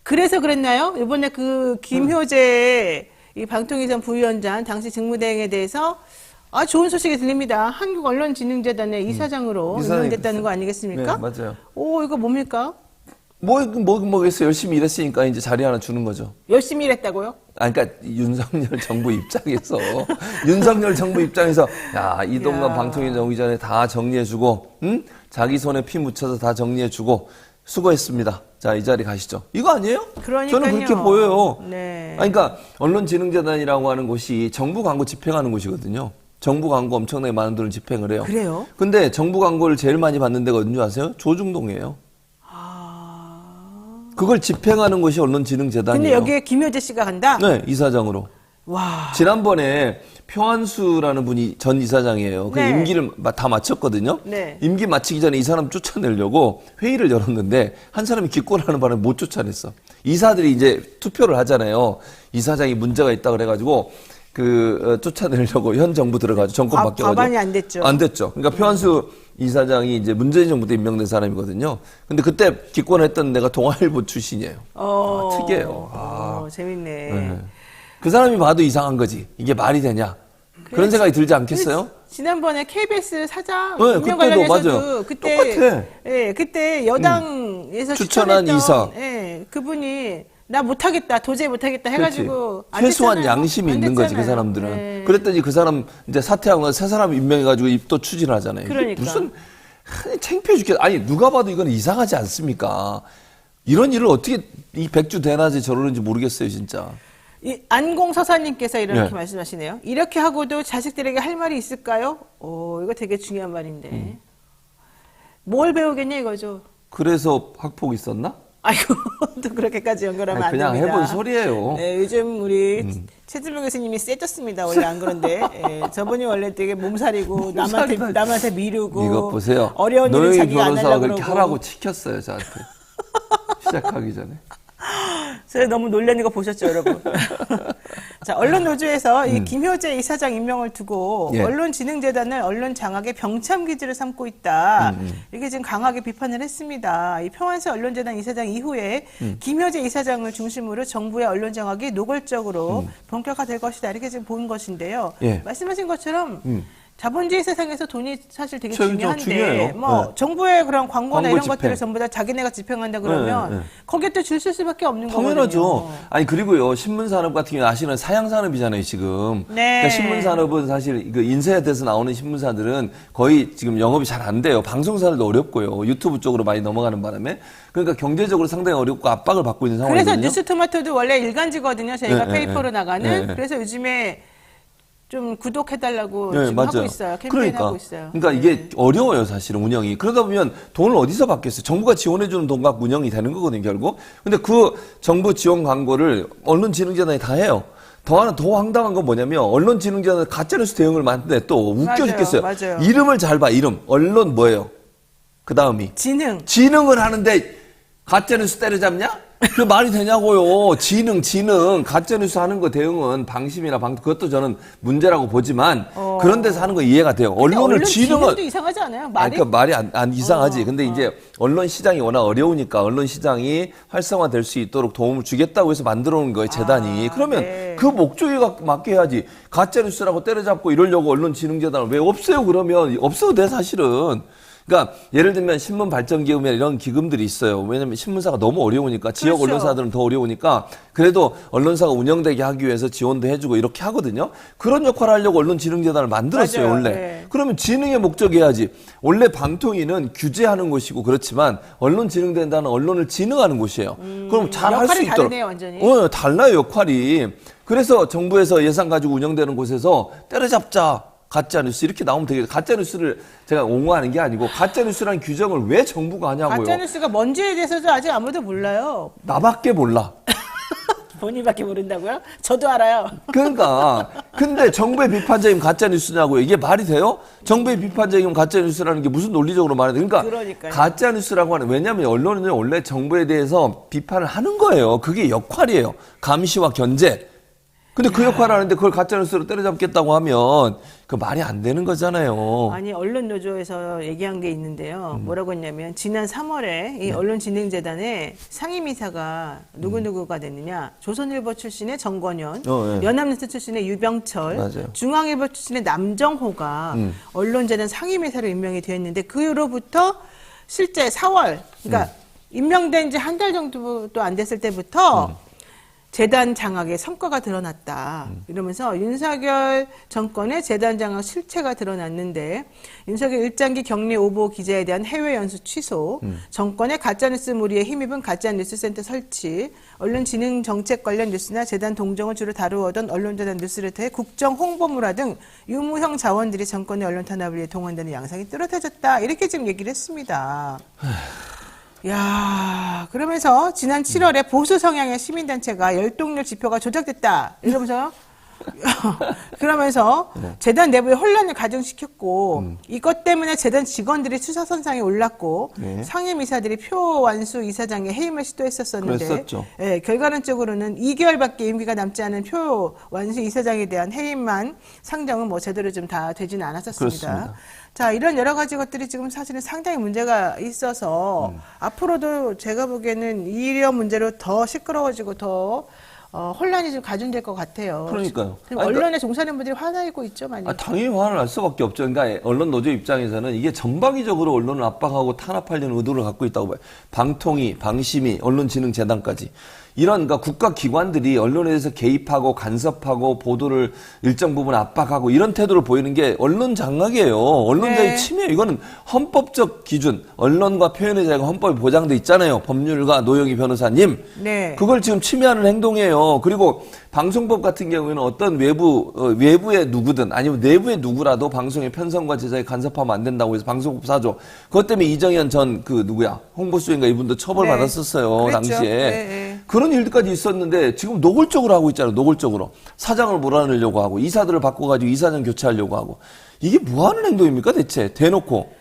그래서 그랬나요? 이번에 그 김효재 이 방통위 전 부위원장 당시 직무대행에 대해서 좋은 소식이 들립니다. 한국언론진흥재단의 이사장으로 이사장이 임명됐다는 거 아니겠습니까? 네, 맞아요. 오, 이거 뭡니까? 뭐겠어요. 열심히 일했으니까 이제 자리 하나 주는 거죠. 열심히 일했다고요? 그러니까 윤석열 정부 입장에서 윤석열 정부 입장에서 야 이동관 야. 방통위 오기 전에 다 정리해주고 자기 손에 피 묻혀서 다 정리해주고 수고했습니다. 자 이 자리 가시죠. 이거 아니에요? 그러니까요. 저는 그렇게 보여요. 네. 그러니까 언론진흥재단이라고 하는 곳이 정부 광고 집행하는 곳이거든요. 정부 광고 엄청나게 많은 돈을 집행을 해요. 그래요? 근데 정부 광고를 제일 많이 받는 데가 어딘 줄 아세요? 조중동이에요. 그걸 집행하는 곳이 언론진흥재단이에요. 근데 여기에 김효재 씨가 간다? 네, 이사장으로. 와. 지난번에 표한수라는 분이 전 이사장이에요. 그 네. 임기를 다 마쳤거든요. 네. 임기 마치기 전에 이 사람 쫓아내려고 회의를 열었는데 한 사람이 기권하는 바람에 못 쫓아냈어. 이사들이 이제 투표를 하잖아요. 이사장이 문제가 있다 그래가지고 쫓아내려고 현 정부 들어가지고 정권 바뀌어가지고 과반이 안 됐죠. 안 됐죠. 그러니까 표한수 이사장이 이제 문재인 정부 때 임명된 사람이거든요. 근데 그때 기권했던 데가 동아일보 출신이에요. 특이해요. 재밌네. 네. 그 사람이 봐도 이상한 거지. 이게 말이 되냐? 그런 생각이 들지 않겠어요? 지난번에 KBS 사장 네, 임명 그때도 관련해서도 맞아요. 그때 똑같아. 예, 그때 여당에서 추천한 추천했던, 이사. 예, 그분이 나 못하겠다, 도저히 못하겠다 해가지고 안 최소한 됐잖아요. 양심이 안 있는 거지 그 됐잖아요. 사람들은. 예. 그랬더니 그 사람 이제 사퇴하고 나서 새 사람 임명해가지고 또 추진하잖아요. 이게 그러니까. 무슨 창피해 죽겠다. 아니 누가 봐도 이건 이상하지 않습니까? 이런 일을 어떻게 이 백주 대낮에 저러는지 모르겠어요, 진짜. 이 안공서사님께서 이렇게 네. 말씀하시네요. 이렇게 하고도 자식들에게 할 말이 있을까요? 이거 되게 중요한 말인데. 뭘 배우겠냐 이거죠. 그래서 학폭 있었나? 아이고, 또 그렇게까지 연결하면 아니, 그냥 안 됩니다. 해본 소리예요. 네, 요즘 우리 최진봉 교수님이 세졌습니다. 원래 안 그런데. 예, 저분이 원래 되게 몸살이고 남한테 미루고. 이것 보세요. 어려운 일을 너희 자기가 안 변호사가 하려고 그렇게 그러고. 하라고 시켰어요, 저한테. 시작하기 전에. 제가 너무 놀라는 거 보셨죠, 여러분? 자, 언론노조에서 이 김효재 이사장 임명을 두고 예. 언론진흥재단을 언론 장악의 병참 기지를 삼고 있다. 이렇게 지금 강하게 비판을 했습니다. 이 평안시 언론재단 이사장 이후에 김효재 이사장을 중심으로 정부의 언론 장악이 노골적으로 본격화될 것이다. 이렇게 지금 본 것인데요. 예. 말씀하신 것처럼 자본주의 세상에서 돈이 사실 되게 중요해요. 중요한데, 뭐, 네. 정부의 그런 광고나 광고 이런 집행. 것들을 전부 다 자기네가 집행한다 그러면, 네, 네. 거기에 또 줄 쓸 수밖에 없는 거거든요. 당연하죠. 아니 그리고요 신문산업 같은 경우 아시는 사양산업이잖아요 지금. 네. 그러니까 신문산업은 사실 그 인쇄돼서 나오는 신문사들은 거의 지금 영업이 잘 안 돼요. 방송사들도 어렵고요. 유튜브 쪽으로 많이 넘어가는 바람에 그러니까 경제적으로 상당히 어렵고 압박을 받고 있는 상황이거든요. 그래서 뉴스토마토도 원래 일간지거든요. 저희가 네, 페이퍼로 네, 나가는. 네. 그래서 요즘에 좀 구독해달라고 네, 지금 하고 있어요. 캠페인 하고 있어요. 그러니까 이게 어려워요, 사실은 운영이. 그러다 보면 돈을 어디서 받겠어요? 정부가 지원해주는 돈 갖고 운영이 되는 거거든요, 결국. 근데 그 정부 지원 광고를 언론진흥재단이 다 해요. 더 황당한 건 뭐냐면 언론진흥재단은 가짜뉴스 대응을 만드는데 또 웃겨 맞아요, 죽겠어요. 맞아요. 이름을 잘 봐, 이름. 언론 뭐예요? 그 다음이. 진흥을 하는데 가짜뉴스 때려잡냐? 그 말이 되냐고요. 진흥. 가짜뉴스 하는 거 대응은 방심이나 그것도 저는 문제라고 보지만 그런 데서 하는 거 이해가 돼요. 언론을 진흥도 이상하지 않아요? 말이? 그러니까 말이 안 이상하지. 근데 이제 언론 시장이 워낙 어려우니까 언론 시장이 활성화될 수 있도록 도움을 주겠다고 해서 만들어 놓은 거예요, 재단이. 그러면 네. 그 목적에 맞게 해야지. 가짜뉴스라고 때려잡고 이러려고 언론진흥재단을 왜 없애요, 그러면. 없어도 돼, 사실은. 그러니까 예를 들면 신문 발전 기금이나 이런 기금들이 있어요. 왜냐면 신문사가 너무 어려우니까 지역 그렇죠. 언론사들은 더 어려우니까 그래도 언론사가 운영되게 하기 위해서 지원도 해주고 이렇게 하거든요. 그런 역할을 하려고 언론진흥재단을 만들었어요, 맞아요. 원래. 네. 그러면 진흥의 목적이 해야지. 원래 방통위는 규제하는 곳이고 그렇지만 언론진흥재단은 언론을 진흥하는 곳이에요. 그럼 잘 할 수 역할이 있도록. 다르네요, 완전히. 달라요, 역할이. 그래서 정부에서 예산 가지고 운영되는 곳에서 때려잡자. 가짜뉴스 이렇게 나오면 되겠죠. 가짜뉴스를 제가 옹호하는 게 아니고 가짜뉴스라는 규정을 왜 정부가 하냐고요. 가짜뉴스가 뭔지에 대해서도 아직 아무도 몰라요. 나밖에 몰라. 본인밖에 모른다고요? 저도 알아요. 그러니까 근데 정부의 비판적이면 가짜뉴스냐고요. 이게 말이 돼요? 정부의 비판적이면 가짜뉴스라는 게 무슨 논리적으로 말이 돼? 그러니까요. 가짜뉴스라고 하는 왜냐하면 언론은 원래 정부에 대해서 비판을 하는 거예요. 그게 역할이에요. 감시와 견제. 근데 그 역할을 하는데 그걸 가짜뉴스로 때려잡겠다고 하면 그 말이 안 되는 거잖아요. 아니 언론노조에서 얘기한 게 있는데요. 뭐라고 했냐면 지난 3월에 이 언론진흥재단의 상임이사가 누구누구가 됐느냐. 조선일보 출신의 정권현, 예. 연합뉴스 출신의 유병철, 맞아요. 중앙일보 출신의 남정호가 언론재단 상임이사로 임명이 되었는데 그 후로부터 실제 4월, 그러니까 임명된 지 한 달 정도도 안 됐을 때부터 재단 장악의 성과가 드러났다. 이러면서 윤석열 정권의 재단 장악 실체가 드러났는데 윤석열 일장기 격리 오보 기자에 대한 해외 연수 취소, 정권의 가짜뉴스 무리에 힘입은 가짜뉴스센터 설치, 언론진흥 정책 관련 뉴스나 재단 동정을 주로 다루어던 언론재단 뉴스레터의 국정 홍보물화 등 유무형 자원들이 정권의 언론 탄압을 위해 동원되는 양상이 뚜렷해졌다. 이렇게 지금 얘기를 했습니다. 야, 그러면서 지난 7월에 보수 성향의 시민단체가 열동률 지표가 조작됐다. 이러면서 그러면서 재단 내부에 혼란을 가중시켰고 이것 때문에 재단 직원들이 수사선상에 올랐고 네. 상임이사들이 표완수 이사장의 해임을 시도했었는데 그랬었죠. 예, 결과론적으로는 2개월밖에 임기가 남지 않은 표완수 이사장에 대한 해임만 상정은 뭐 제대로 좀 다 되지는 않았었습니다. 그렇습니다. 자, 이런 여러 가지 것들이 지금 사실은 상당히 문제가 있어서 앞으로도 제가 보기에는 이런 문제로 더 시끄러워지고 더 혼란이 좀 가중될 것 같아요. 그러니까요. 지금 아니, 언론에 종사하는 분들이 화나고 있죠, 많이. 당연히 화를 날 수밖에 없죠. 그러니까 언론 노조 입장에서는 이게 전방위적으로 언론을 압박하고 탄압하려는 의도를 갖고 있다고 봐요. 방통위, 방심위, 언론진흥재단까지. 이런 그러니까 국가 기관들이 언론에 대해서 개입하고 간섭하고 보도를 일정 부분 압박하고 이런 태도를 보이는 게 언론 장악이에요. 언론자유 네. 침해. 이거는 헌법적 기준, 언론과 표현의 자유가 헌법에 보장돼 있잖아요. 법률가 노영희 변호사님. 네. 그걸 지금 침해하는 행동이에요. 그리고 방송법 같은 경우에는 어떤 외부의 누구든 아니면 내부의 누구라도 방송의 편성과 제작에 간섭하면 안 된다고 해서 방송법 4조. 그것 때문에 이정현 전 홍보수인가 이분도 처벌받았었어요. 네. 그랬죠. 당시에. 네. 그런 일들까지 있었는데 지금 노골적으로 하고 있잖아요. 노골적으로. 사장을 몰아내려고 하고 이사들을 바꿔가지고 이사장 교체하려고 하고. 이게 뭐 하는 행동입니까 대체? 대놓고.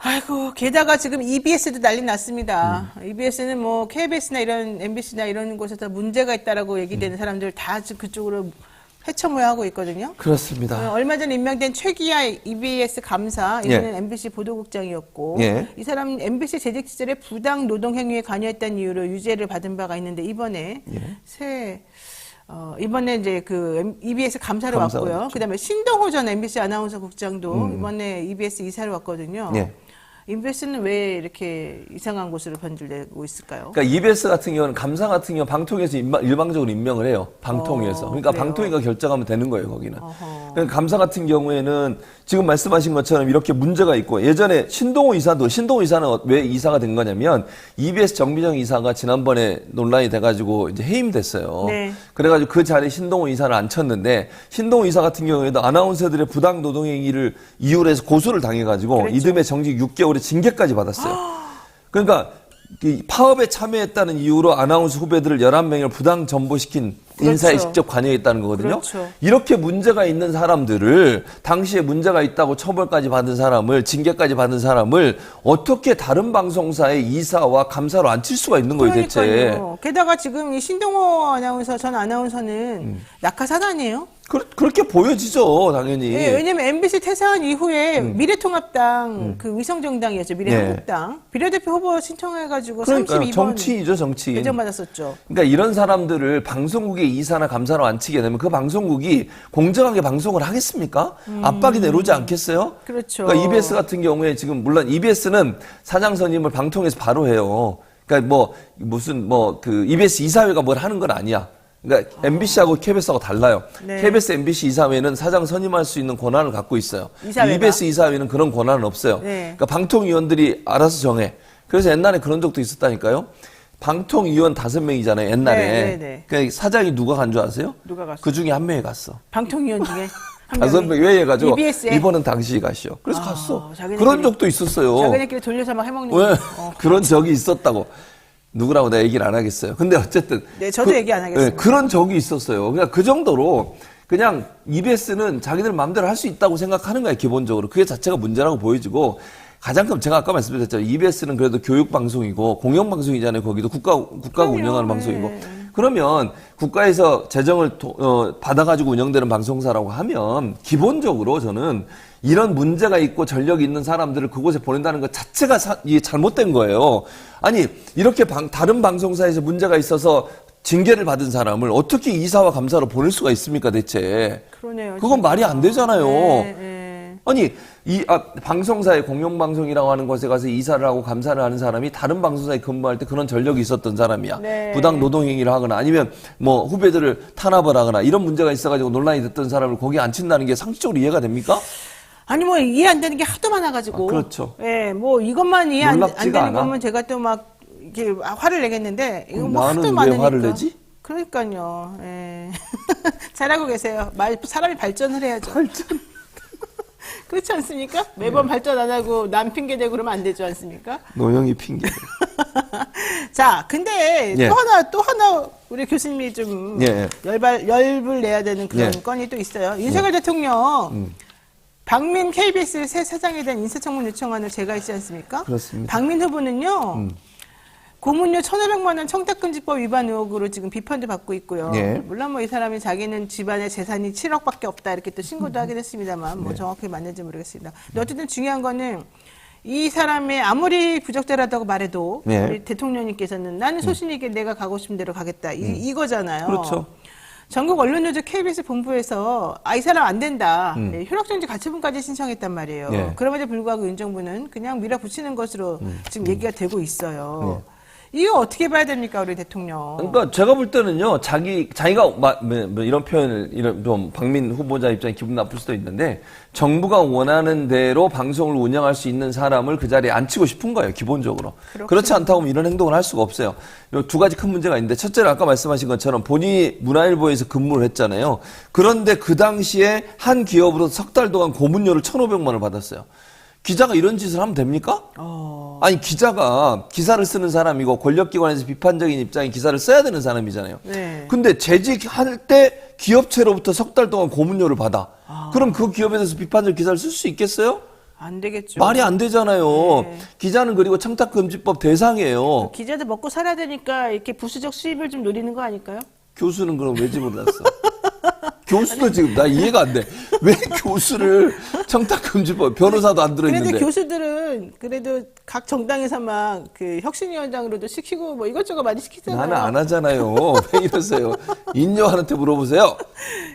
아이고, 게다가 지금 EBS도 난리 났습니다. EBS는 뭐 KBS나 이런 MBC나 이런 곳에서 문제가 있다라고 얘기되는 사람들 다 지금 그쪽으로 회청모하고 있거든요. 그렇습니다. 얼마 전에 임명된 최기하 EBS 감사, 이번엔 예. MBC 보도국장이었고, 예. 이 사람 MBC 재직 시절에 부당 노동 행위에 관여했다는 이유로 유죄를 받은 바가 있는데 이번에 이번에 이제 그 EBS 감사로 감사가 왔고요. 됐죠. 그다음에 신동호 전 MBC 아나운서 국장도 이번에 EBS 이사를 왔거든요. 예. EBS는 왜 이렇게 이상한 곳으로 변질되고 있을까요? 그러니까 EBS 같은 경우는 감사 같은 경우 방통위에서 일방적으로 임명을 해요. 방통위에서. 그러니까 그래요? 방통위가 결정하면 되는 거예요, 거기는. 어허. 그러니까 감사 같은 경우에는 지금 말씀하신 것처럼 이렇게 문제가 있고 예전에 신동호 이사는 왜 이사가 된 거냐면 EBS 정비정 이사가 지난번에 논란이 돼가지고 이제 해임됐어요. 네. 그래가지고 그 자리에 신동호 이사를 앉혔는데 신동호 이사 같은 경우에도 아나운서들의 부당 노동행위를 이유로 해서 고소를 당해가지고 그랬죠. 이듬해 정직 6개월의 징계까지 받았어요. 그러니까 이 파업에 참여했다는 이유로 아나운서 후배들을 11명을 부당 전보시킨 그렇죠. 인사에 직접 관여했다는 거거든요. 그렇죠. 이렇게 문제가 있는 사람들을 당시에 문제가 있다고 처벌까지 받은 사람을 징계까지 받은 사람을 어떻게 다른 방송사의 이사와 감사로 앉힐 수가 있는 거예요, 대체. 그러니까요. 게다가 지금 이 신동호 아나운서 전 아나운서는 낙하사단이에요. 그렇게 보여지죠, 당연히. 네, 왜냐면 MBC 퇴사한 이후에 미래통합당 그 위성정당이었죠. 미래한국당 비례대표 후보 신청해가지고 그러니까 32번 정치인이죠, 정치인. 배정받았었죠. 그러니까 이런 사람들을 방송국의 이사나 감사로 앉히게 되면 그 방송국이 공정하게 방송을 하겠습니까? 압박이 내려오지 않겠어요? 그렇죠. 그러니까 EBS 같은 경우에 지금 물론 EBS는 사장 선임을 방통에서 바로 해요. 그러니까 그 EBS 이사회가 뭘 하는 건 아니야. 그러니까 MBC하고 KBS하고 달라요. 네. KBS, MBC 이사회는 사장 선임할 수 있는 권한을 갖고 있어요. 이사회가? EBS 이사회는 그런 권한은 없어요. 네. 그러니까 방통위원들이 알아서 정해. 그래서 옛날에 그런 적도 있었다니까요. 방통위원 5명이잖아요, 옛날에. 네, 네. 그러니까 사장이 누가 간 줄 아세요? 누가 갔어요? 그 중에 한 명이 갔어. 방통위원 중에 한 5명 명이 외해가지고 EBS에? 이번은 당신이 가시오. 그래서 갔어. 자기네끼리- 그런 적도 있었어요. 자기네끼리 돌려서 막 해먹는 왜? 거. 그런 적이 있었다고. 누구라고 내가 얘기를 안 하겠어요. 근데 어쨌든. 네, 저도 얘기 안 하겠습니다. 그런 적이 있었어요. 그냥 그 정도로 그냥 EBS는 자기들 마음대로 할 수 있다고 생각하는 거예요, 기본적으로. 그게 자체가 문제라고 보여지고 가장 큰 제가 아까 말씀드렸잖아요. EBS는 그래도 교육방송이고 공영방송이잖아요. 거기도 국가가 운영하는 방송이고. 그러면 국가에서 재정을 받아가지고 운영되는 방송사라고 하면 기본적으로 저는 이런 문제가 있고 전력이 있는 사람들을 그곳에 보낸다는 것 자체가 이게 잘못된 거예요. 아니 이렇게 다른 방송사에서 문제가 있어서 징계를 받은 사람을 어떻게 이사와 감사로 보낼 수가 있습니까 대체. 그러네요. 그건 진짜. 말이 안 되잖아요. 네. 아니 방송사의 공영방송이라고 하는 곳에 가서 이사를 하고 감사를 하는 사람이 다른 방송사에 근무할 때 그런 전력이 있었던 사람이야. 네. 부당 노동행위를 하거나 아니면 뭐 후배들을 탄압을 하거나 이런 문제가 있어가지고 논란이 됐던 사람을 거기 앉힌다는 게 상식적으로 이해가 됩니까? 아니 뭐 이해 안 되는 게 하도 많아가지고. 그렇죠. 예, 뭐 이것만 이해 안 놀랍지가 되는 않아. 거면 제가 또 막 이렇게 화를 내겠는데 이거 뭐 나는 하도 왜 많으니까. 화를 내지? 그러니까요. 예. 잘하고 계세요. 사람이 발전을 해야죠. 그렇지 않습니까? 매번 발전 안 하고 남 핑계 대고 그러면 안 되지 않습니까? 노영이 핑계. 자, 근데 예. 또 하나 우리 교수님이 좀 예. 열불 내야 되는 그런 예. 건이 또 있어요. 윤석열 대통령 박민 KBS 새 사장에 대한 인사청문 요청안을 제거했지 않습니까? 그렇습니다. 박민 후보는요. 고문료 1,500만 원 청탁금지법 위반 의혹으로 지금 비판도 받고 있고요. 예. 물론 뭐 이 사람이 자기는 집안의 재산이 7억밖에 없다 이렇게 또 신고도 하긴 했습니다만 뭐 정확히 맞는지 모르겠습니다. 근데 어쨌든 중요한 거는 이 사람의 아무리 부적절하다고 말해도 예. 우리 대통령님께서는 나는 소신이게 내가 가고 싶은 대로 가겠다 이거잖아요. 그렇죠. 전국 언론노조 KBS 본부에서 이 사람 안 된다. 네, 효력정지 가처분까지 신청했단 말이에요. 예. 그럼에도 불구하고 윤 정부는 그냥 밀어붙이는 것으로 지금 얘기가 되고 있어요. 이거 어떻게 봐야 됩니까, 우리 대통령? 그러니까 제가 볼 때는요, 자기가 뭐 이런 표현을, 이런 좀 박민 후보자 입장에 기분 나쁠 수도 있는데, 정부가 원하는 대로 방송을 운영할 수 있는 사람을 그 자리에 앉히고 싶은 거예요, 기본적으로. 그렇지 않다고 하면 이런 행동을 할 수가 없어요. 요 두 가지 큰 문제가 있는데, 첫째는 아까 말씀하신 것처럼 본인이 문화일보에서 근무를 했잖아요. 그런데 그 당시에 한 기업으로서 석 달 동안 고문료를 1,500만 원을 받았어요. 기자가 이런 짓을 하면 됩니까? 아니, 기자가 기사를 쓰는 사람이고 권력기관에서 비판적인 입장의 기사를 써야 되는 사람이잖아요. 네. 근데 재직할 때 기업체로부터 석 달 동안 고문료를 받아. 그럼 그 기업에 대해서 비판적 기사를 쓸 수 있겠어요? 안 되겠죠. 말이 안 되잖아요. 네. 기자는 그리고 청탁금지법 대상이에요. 기자들 먹고 살아야 되니까 이렇게 부수적 수입을 좀 노리는 거 아닐까요? 교수는 그럼 왜 집어넣었어? 교수도 지금 나 이해가 안 돼. 왜 교수를 청탁금지법 변호사도 안 들어있는데. 그래도 교수들은 그래도 각 정당에서 막 그 혁신위원장으로도 시키고 뭐 이것저것 많이 시키잖아요. 나는 안 하잖아요. 왜 이러세요? 인여한테 물어보세요.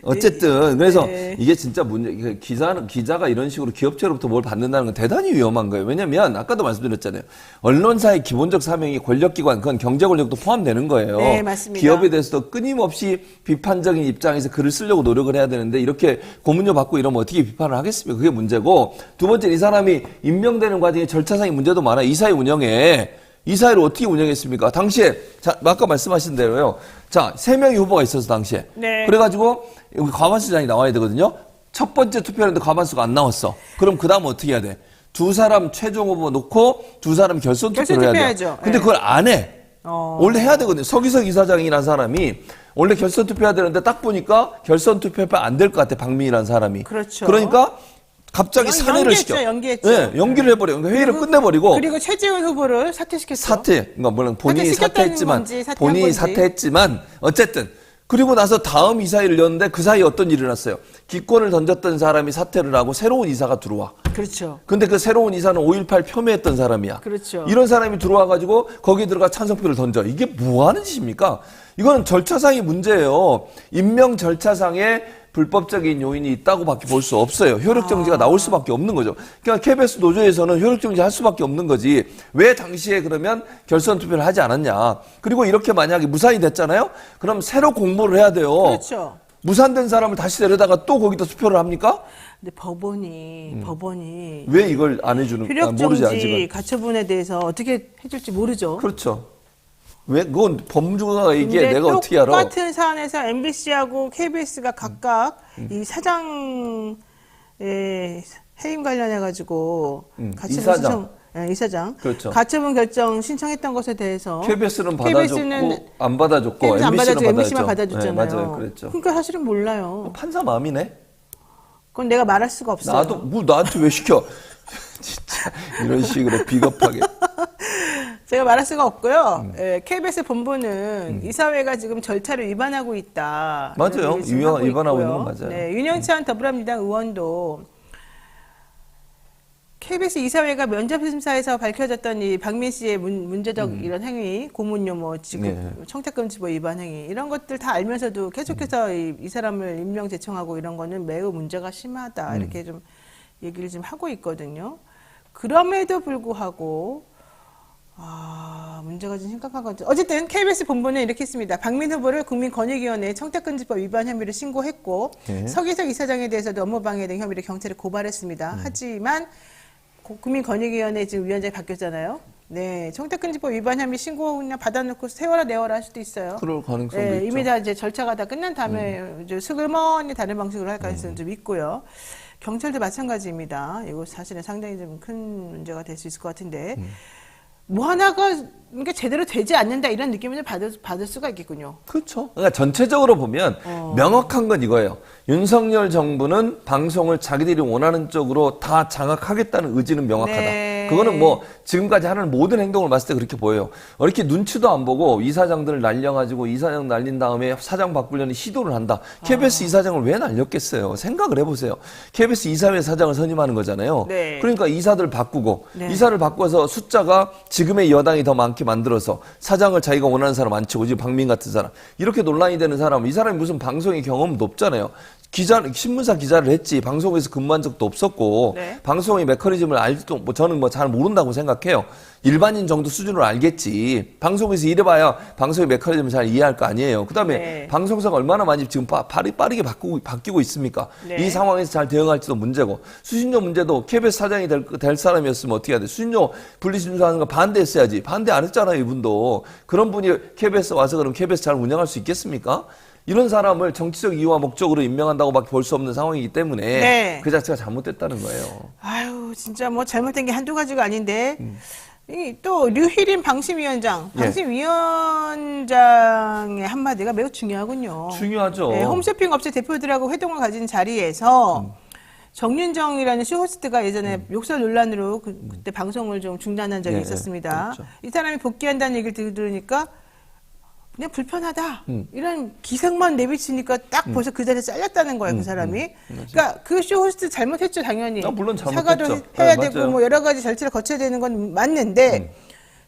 어쨌든 그래서 네. 이게 진짜 문제. 기자가 이런 식으로 기업체로부터 뭘 받는다는 건 대단히 위험한 거예요. 왜냐하면 아까도 말씀드렸잖아요. 언론사의 기본적 사명이 권력기관, 그건 경제 권력도 포함되는 거예요. 네, 맞습니다. 기업에 대해서도 끊임없이 비판적인 입장에서 글을 쓰려고 노력을 해야 되는데 이렇게 고문료 받고 이러면 어떻게 비판을 하겠습니까? 그게 문제고, 두 번째, 이 사람이 임명되는 과정에 절차상의 문제도 많아요. 이사회 운영에. 이사회를 어떻게 운영했습니까? 당시에, 자, 아까 말씀하신 대로요. 자, 3명의 후보가 있어서 당시에. 네. 그래가지고, 여기 과반수장이 나와야 되거든요. 첫 번째 투표했는데 과반수가 안 나왔어. 그럼 그 다음 어떻게 해야 돼? 두 사람 최종 후보 놓고 두 사람 결선 투표를 해야 돼요. 투표해야죠. 근데 네. 그걸 안 해. 원래 해야 되거든요. 서기석 이사장이라는 사람이 원래 결선 투표해야 되는데 딱 보니까 결선 투표가 안 될 것 같아. 박민희라는 사람이. 그렇죠. 그러니까 갑자기 산회를 시켜. 연기했죠. 네, 연기를 해버려. 그러니까 회의를 끝내버리고. 그리고 최재훈 후보를 사퇴시켰죠. 그러니까 물론 본인이 사퇴시켰다는 사퇴했지만, 건지 사퇴한 본인이 건지. 사퇴했지만, 어쨌든. 그리고 나서 다음 이사회를 열었는데 그 사이에 어떤 일이 일어났어요. 기권을 던졌던 사람이 사퇴를 하고 새로운 이사가 들어와. 그렇죠. 근데 그 새로운 이사는 5.18 폄훼했던 사람이야. 그렇죠. 이런 사람이 들어와가지고 거기 들어가 찬성표를 던져. 이게 뭐 하는 짓입니까? 이거는 절차상의 문제예요. 임명 절차상에 불법적인 요인이 있다고밖에 볼 수 없어요. 효력정지가 나올 수밖에 없는 거죠. 그러니까 KBS 노조에서는 효력정지 할 수밖에 없는 거지. 왜 당시에 그러면 결선 투표를 하지 않았냐. 그리고 이렇게 만약에 무산이 됐잖아요. 그럼 새로 공모를 해야 돼요. 그렇죠. 무산된 사람을 다시 데려다가 또 거기다 투표를 합니까? 근데 법원이 왜 이걸 안 해주는 모르지 효력정지 아직은. 가처분에 대해서 어떻게 해줄지 모르죠. 그렇죠. 왜 그건 법무주가 얘기해. 근데 내가 어떻게 알아? 똑같은 사안에서 MBC하고 KBS가 각각 이 사장의 해임 관련해 가지고 가처분 이사장. 신청, 이사장 그렇죠. 가처분 결정 신청했던 것에 대해서 KBS는 받아줬고 안 받아줬고 KBS 안 받아주고 MBC는 MBC만 받아줬죠. 받아줬잖아요. 네, 맞아요. 그랬죠. 그러니까 사실은 몰라요. 판사 마음이네. 그건 내가 말할 수가 없어요. 나도 뭐 나한테 왜 시켜? 진짜 이런 식으로 비겁하게. 제가 말할 수가 없고요. KBS 본부는 이사회가 지금 절차를 위반하고 있다. 맞아요. 이런 얘기를 지금 하고 위반하고 있고요. 있는 건 맞아요. 네, 윤영찬 더불어민주당 의원도 KBS 이사회가 면접심사에서 밝혀졌던 이 박민 씨의 문제적 이런 행위, 고문료 뭐 지금 네. 청탁금지법 위반 행위 이런 것들 다 알면서도 계속해서 이 사람을 임명 제청하고 이런 거는 매우 문제가 심하다 이렇게 좀 얘기를 좀 하고 있거든요. 그럼에도 불구하고 문제가 좀 심각한 거죠. 어쨌든 KBS 본부는 이렇게 했습니다. 박민 후보를 국민권익위원회에 청탁금지법 위반 혐의를 신고했고 네. 서기석 이사장에 대해서도 업무방해 등 혐의로 경찰에 고발했습니다. 하지만 국민권익위원회 지금 위원장이 바뀌었잖아요. 네, 청탁금지법 위반 혐의 신고 그냥 받아놓고 세워라 내워라 할 수도 있어요. 그럴 가능성도 네, 있죠. 이미 다 이제 절차가 다 끝난 다음에 이제 스그머니 다른 방식으로 할 가능성은 좀 있고요. 경찰도 마찬가지입니다. 이거 사실은 상당히 좀 큰 문제가 될 수 있을 것 같은데 뭐 하나가 이게 제대로 되지 않는다 이런 느낌을 받을 수가 있겠군요. 그렇죠. 그러니까 전체적으로 보면 명확한 건 이거예요. 윤석열 정부는 방송을 자기들이 원하는 쪽으로 다 장악하겠다는 의지는 명확하다. 네. 그거는 뭐 지금까지 하는 모든 행동을 봤을 때 그렇게 보여요. 이렇게 눈치도 안 보고 이사장들을 날려가지고 이사장 날린 다음에 사장 바꾸려는 시도를 한다. KBS 이사장을 왜 날렸겠어요? 생각을 해보세요. KBS 이사회 사장을 선임하는 거잖아요. 네. 그러니까 이사들 바꾸고 네. 이사를 바꿔서 숫자가 지금의 여당이 더 많게 만들어서 사장을 자기가 원하는 사람 안 치고 지금 박민 같은 사람 이렇게 논란이 되는 사람 이 사람이 무슨 방송의 경험도 없잖아요. 신문사 기자를 했지 방송에서 근무한 적도 없었고 네. 방송의 메커니즘을 알지도 저는 잘 모른다고 생각해요. 일반인 정도 수준으로 알겠지. 방송에서 일해봐야 방송의 메커니즘을 잘 이해할 거 아니에요. 그다음에 네. 방송사가 얼마나 많이 지금 빠르게 바뀌고 있습니까? 네. 이 상황에서 잘 대응할지도 문제고 수신료 문제도 KBS 사장이 될 사람이었으면 어떻게 해야 돼? 수신료 분리신고하는 거 반대했어야지. 반대 안 했잖아요, 이분도. 그런 분이 KBS 와서 그럼 KBS 잘 운영할 수 있겠습니까? 이런 사람을 정치적 이유와 목적으로 임명한다고밖에 볼 수 없는 상황이기 때문에 네. 그 자체가 잘못됐다는 거예요. 아유, 진짜 뭐 잘못된 게 한두 가지가 아닌데. 또 류희린 방심위원장, 예. 방심위원장의 한마디가 매우 중요하군요. 중요하죠. 네, 홈쇼핑 업체 대표들하고 회동을 가진 자리에서 정윤정이라는 쇼호스트가 예전에 욕설 논란으로 그때 방송을 좀 중단한 적이 예, 있었습니다. 그렇죠. 이 사람이 복귀한다는 얘기를 들으니까 그냥 불편하다. 이런 기색만 내비치니까 딱 벌써 그 자리에 잘렸다는 거예요, 그 사람이. 그러니까 그 쇼호스트 잘못했죠, 당연히. 물론 잘못했죠. 사과도 해야 네, 되고 맞아요. 뭐 여러 가지 절차를 거쳐야 되는 건 맞는데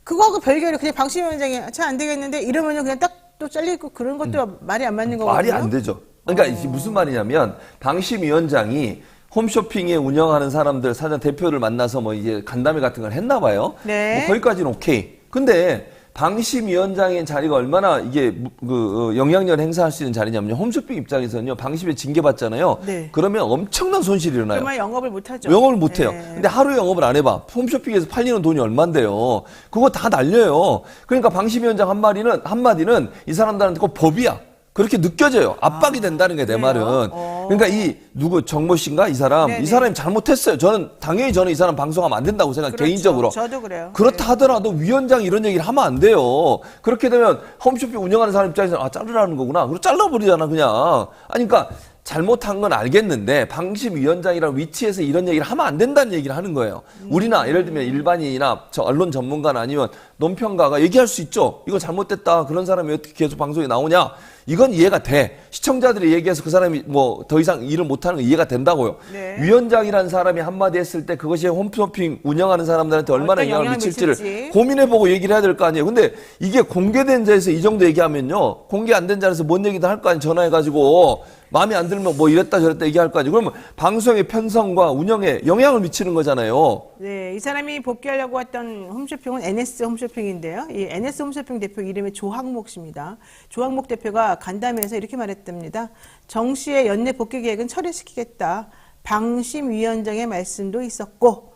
그거하고 별개로 그냥 방심위원장이 참 안 되겠는데 이러면은 그냥 딱 또 잘리고 그런 것도 말이 안 맞는 거거든요. 말이 안 되죠. 그러니까 이게 무슨 말이냐면 방심위원장이 홈쇼핑에 운영하는 사람들 사장 대표를 만나서 뭐 이제 간담회 같은 걸 했나 봐요. 네. 뭐 거기까지는 오케이. 근데 방심위원장의 자리가 얼마나 이게 영향력을 행사할 수 있는 자리냐면요. 홈쇼핑 입장에서는요. 방심에 징계받잖아요. 네. 그러면 엄청난 손실이 일어나요. 정말 영업을 못 하죠. 영업을 못 해요. 네. 근데 하루에 영업을 안 해봐. 홈쇼핑에서 팔리는 돈이 얼만데요. 그거 다 날려요. 그러니까 방심위원장 한마디는 이 사람들한테 꼭 법이야. 그렇게 느껴져요. 압박이 된다는 게 내 그래요? 말은. 그러니까 정모 씨인가 이 사람, 네네. 이 사람이 잘못했어요. 당연히 저는 이 사람 방송하면 안 된다고 생각. 그렇죠. 개인적으로. 저도 그래요. 그렇다 하더라도 위원장이 이런 얘기를 하면 안 돼요. 그렇게 되면 홈쇼핑 운영하는 사람 입장에서는 자르라는 거구나. 그리고 잘라버리잖아 그냥. 아니 그러니까 잘못한 건 알겠는데 방심위원장이라는 위치에서 이런 얘기를 하면 안 된다는 얘기를 하는 거예요. 우리나 예를 들면 일반인이나 언론 전문가나 아니면 논평가가 얘기할 수 있죠. 이거 잘못됐다. 그런 사람이 어떻게 계속 방송에 나오냐. 이건 이해가 돼. 시청자들이 얘기해서 그 사람이 뭐 더 이상 일을 못하는 거 이해가 된다고요. 네. 위원장이라는 사람이 한마디 했을 때 그것이 홈쇼핑 운영하는 사람들한테 얼마나 어떤 영향을 영향을 미칠지를 미칠지. 고민해보고 얘기를 해야 될 거 아니에요. 근데 이게 공개된 자에서 이 정도 얘기하면요. 공개 안 된 자리에서 뭔 얘기도 할 거 아니에요. 전화해가지고 마음에 안 들면 뭐 이랬다 저랬다 얘기할 거 아니에요. 그러면 방송의 편성과 운영에 영향을 미치는 거잖아요. 네, 이 사람이 복귀하려고 했던 홈쇼핑은 NS 홈쇼핑인데요. 이 NS 홈쇼핑 대표 이름이 조항목 씨입니다. 조항목 대표가 간담회에서 이렇게 말했답니다. 정 씨의 연내 복귀 계획은 철회시키겠다. 방심위원장의 말씀도 있었고,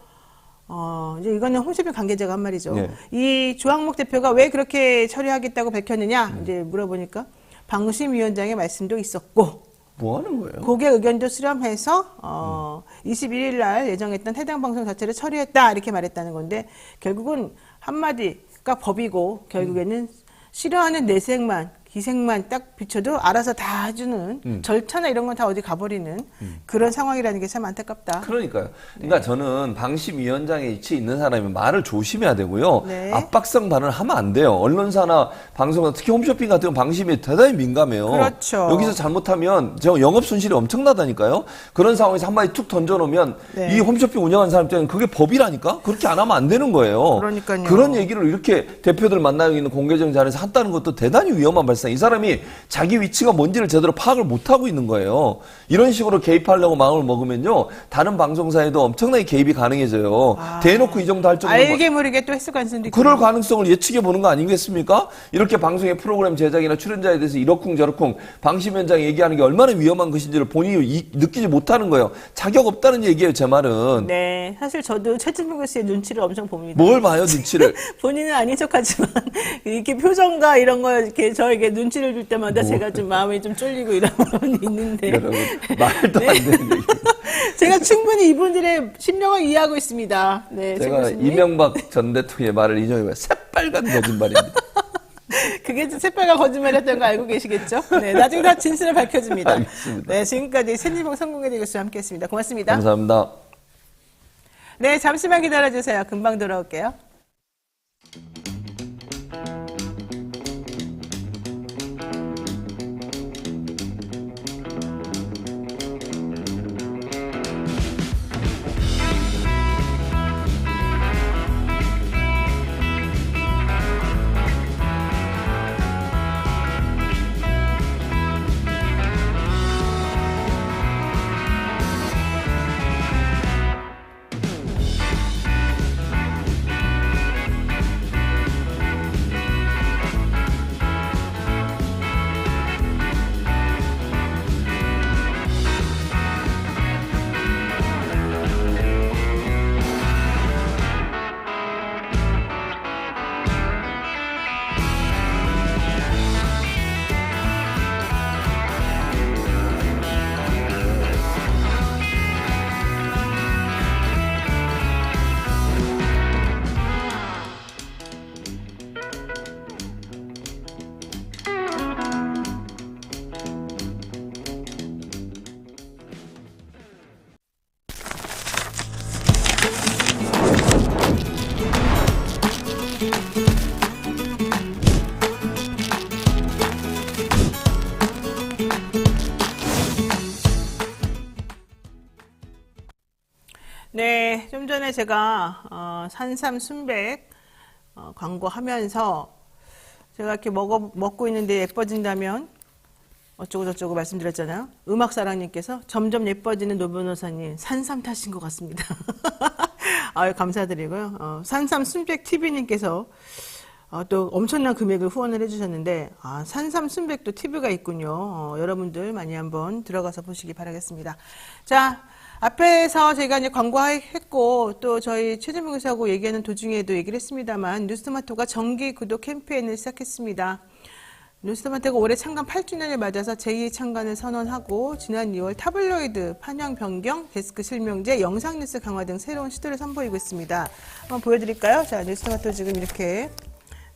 이제 이거는 홈쇼핑 관계자가 한 말이죠. 네. 이 조항목 대표가 왜 그렇게 처리하겠다고 밝혔느냐? 이제 물어보니까 방심위원장의 말씀도 있었고, 뭐 하는 거예요? 고객 의견도 수렴해서 21일 날 예정했던 해당 방송 자체를 처리했다 이렇게 말했다는 건데 결국은 한마디가 법이고 결국에는 싫어하는 내색만 기색만 딱 비춰도 알아서 다 해주는 절차나 이런 건 다 어디 가버리는 그런 상황이라는 게 참 안타깝다. 그러니까요. 그러니까 저는 방심위원장에 위치해 있는 사람이 말을 조심해야 되고요. 네. 압박성 발언을 하면 안 돼요. 언론사나 방송사, 특히 홈쇼핑 같은 건 방심이 대단히 민감해요. 그렇죠. 여기서 잘못하면 영업 손실이 엄청나다니까요. 그런 상황에서 한마디 툭 던져놓으면 네. 이 홈쇼핑 운영하는 사람 입장에는 그게 법이라니까? 그렇게 안 하면 안 되는 거예요. 그러니까요. 그런 얘기를 이렇게 대표들 만나고 있는 공개적인 자리에서 한다는 것도 대단히 위험한 발상. 이 사람이 자기 위치가 뭔지를 제대로 파악을 못하고 있는 거예요. 이런 식으로 개입하려고 마음을 먹으면요. 다른 방송사에도 엄청나게 개입이 가능해져요. 대놓고 이 정도 할 정도면 알게 모르게 또 했을 가능성도 있고. 그럴 가능성을 예측해 보는 거 아니겠습니까? 이렇게 방송의 프로그램 제작이나 출연자에 대해서 이러쿵저러쿵 방심위원장이 얘기하는 게 얼마나 위험한 것인지를 본인이 느끼지 못하는 거예요. 자격 없다는 얘기예요, 제 말은. 네, 사실 저도 최진봉 교수의 눈치를 엄청 봅니다. 뭘 봐요, 눈치를. 본인은 아닌 척하지만 이렇게 표정과 이런 거 이렇게 저에게 눈치를 줄 때마다 제가 좀 마음이 좀 쫄리고 이런 부분이 있는데 여러분, 말도 안 되는 얘기. 제가 충분히 이분들의 심령을 이해하고 있습니다. 네, 최 제가 교수님. 이명박 전 대통령의 말을 인용해봐요. 새빨간 거짓말입니다. 그게 새빨간 거짓말이었던 거 알고 계시겠죠? 네, 나중에 다 진실을 밝혀줍니다. 알겠습니다. 네, 지금까지 최진봉 성공회대 교수와 함께했습니다. 고맙습니다. 감사합니다. 네, 잠시만 기다려주세요. 금방 돌아올게요. 예전에 제가 산삼 순백 광고하면서 제가 이렇게 먹고 있는데 예뻐진다면 어쩌고 저쩌고 말씀드렸잖아요. 음악사랑님께서 점점 예뻐지는 노 변호사님 산삼 탓인 것 같습니다. 아유, 감사드리고요. 산삼 순백 TV님께서 또 엄청난 금액을 후원을 해주셨는데 산삼 순백도 TV가 있군요. 여러분들 많이 한번 들어가서 보시기 바라겠습니다. 자, 앞에서 제가 이제 광고했고 또 저희 최재명 교수하고 얘기하는 도중에도 얘기를 했습니다만 뉴스토마토가 정기 구독 캠페인을 시작했습니다. 뉴스토마토가 올해 창간 8주년을 맞아서 제2의 창간을 선언하고 지난 2월 타블로이드 판형 변경, 데스크 실명제, 영상 뉴스 강화 등 새로운 시도를 선보이고 있습니다. 한번 보여드릴까요? 자, 뉴스토마토 지금 이렇게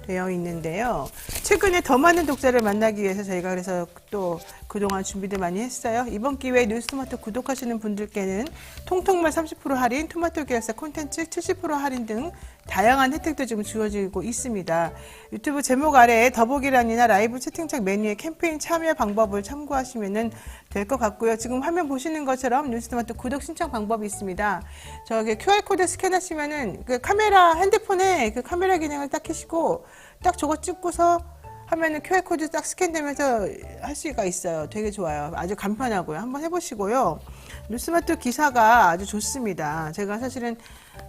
되어 있는데요. 최근에 더 많은 독자를 만나기 위해서 저희가 그래서 또 그동안 준비를 많이 했어요. 이번 기회에 뉴스토마토 구독하시는 분들께는 통통말 30% 할인, 토마토 계열사 콘텐츠 70% 할인 등 다양한 혜택도 지금 주어지고 있습니다. 유튜브 제목 아래에 더보기란이나 라이브 채팅창 메뉴에 캠페인 참여 방법을 참고하시면 될 것 같고요. 지금 화면 보시는 것처럼 뉴스토마토 구독 신청 방법이 있습니다. 저기 QR코드 스캔하시면은 그 카메라, 핸드폰에 그 카메라 기능을 딱 켜시고 딱 저거 찍고서 하면은 QR코드 딱 스캔되면서 할 수가 있어요. 되게 좋아요. 아주 간편하고요. 한번 해보시고요. 뉴스토마토 기사가 아주 좋습니다. 제가 사실은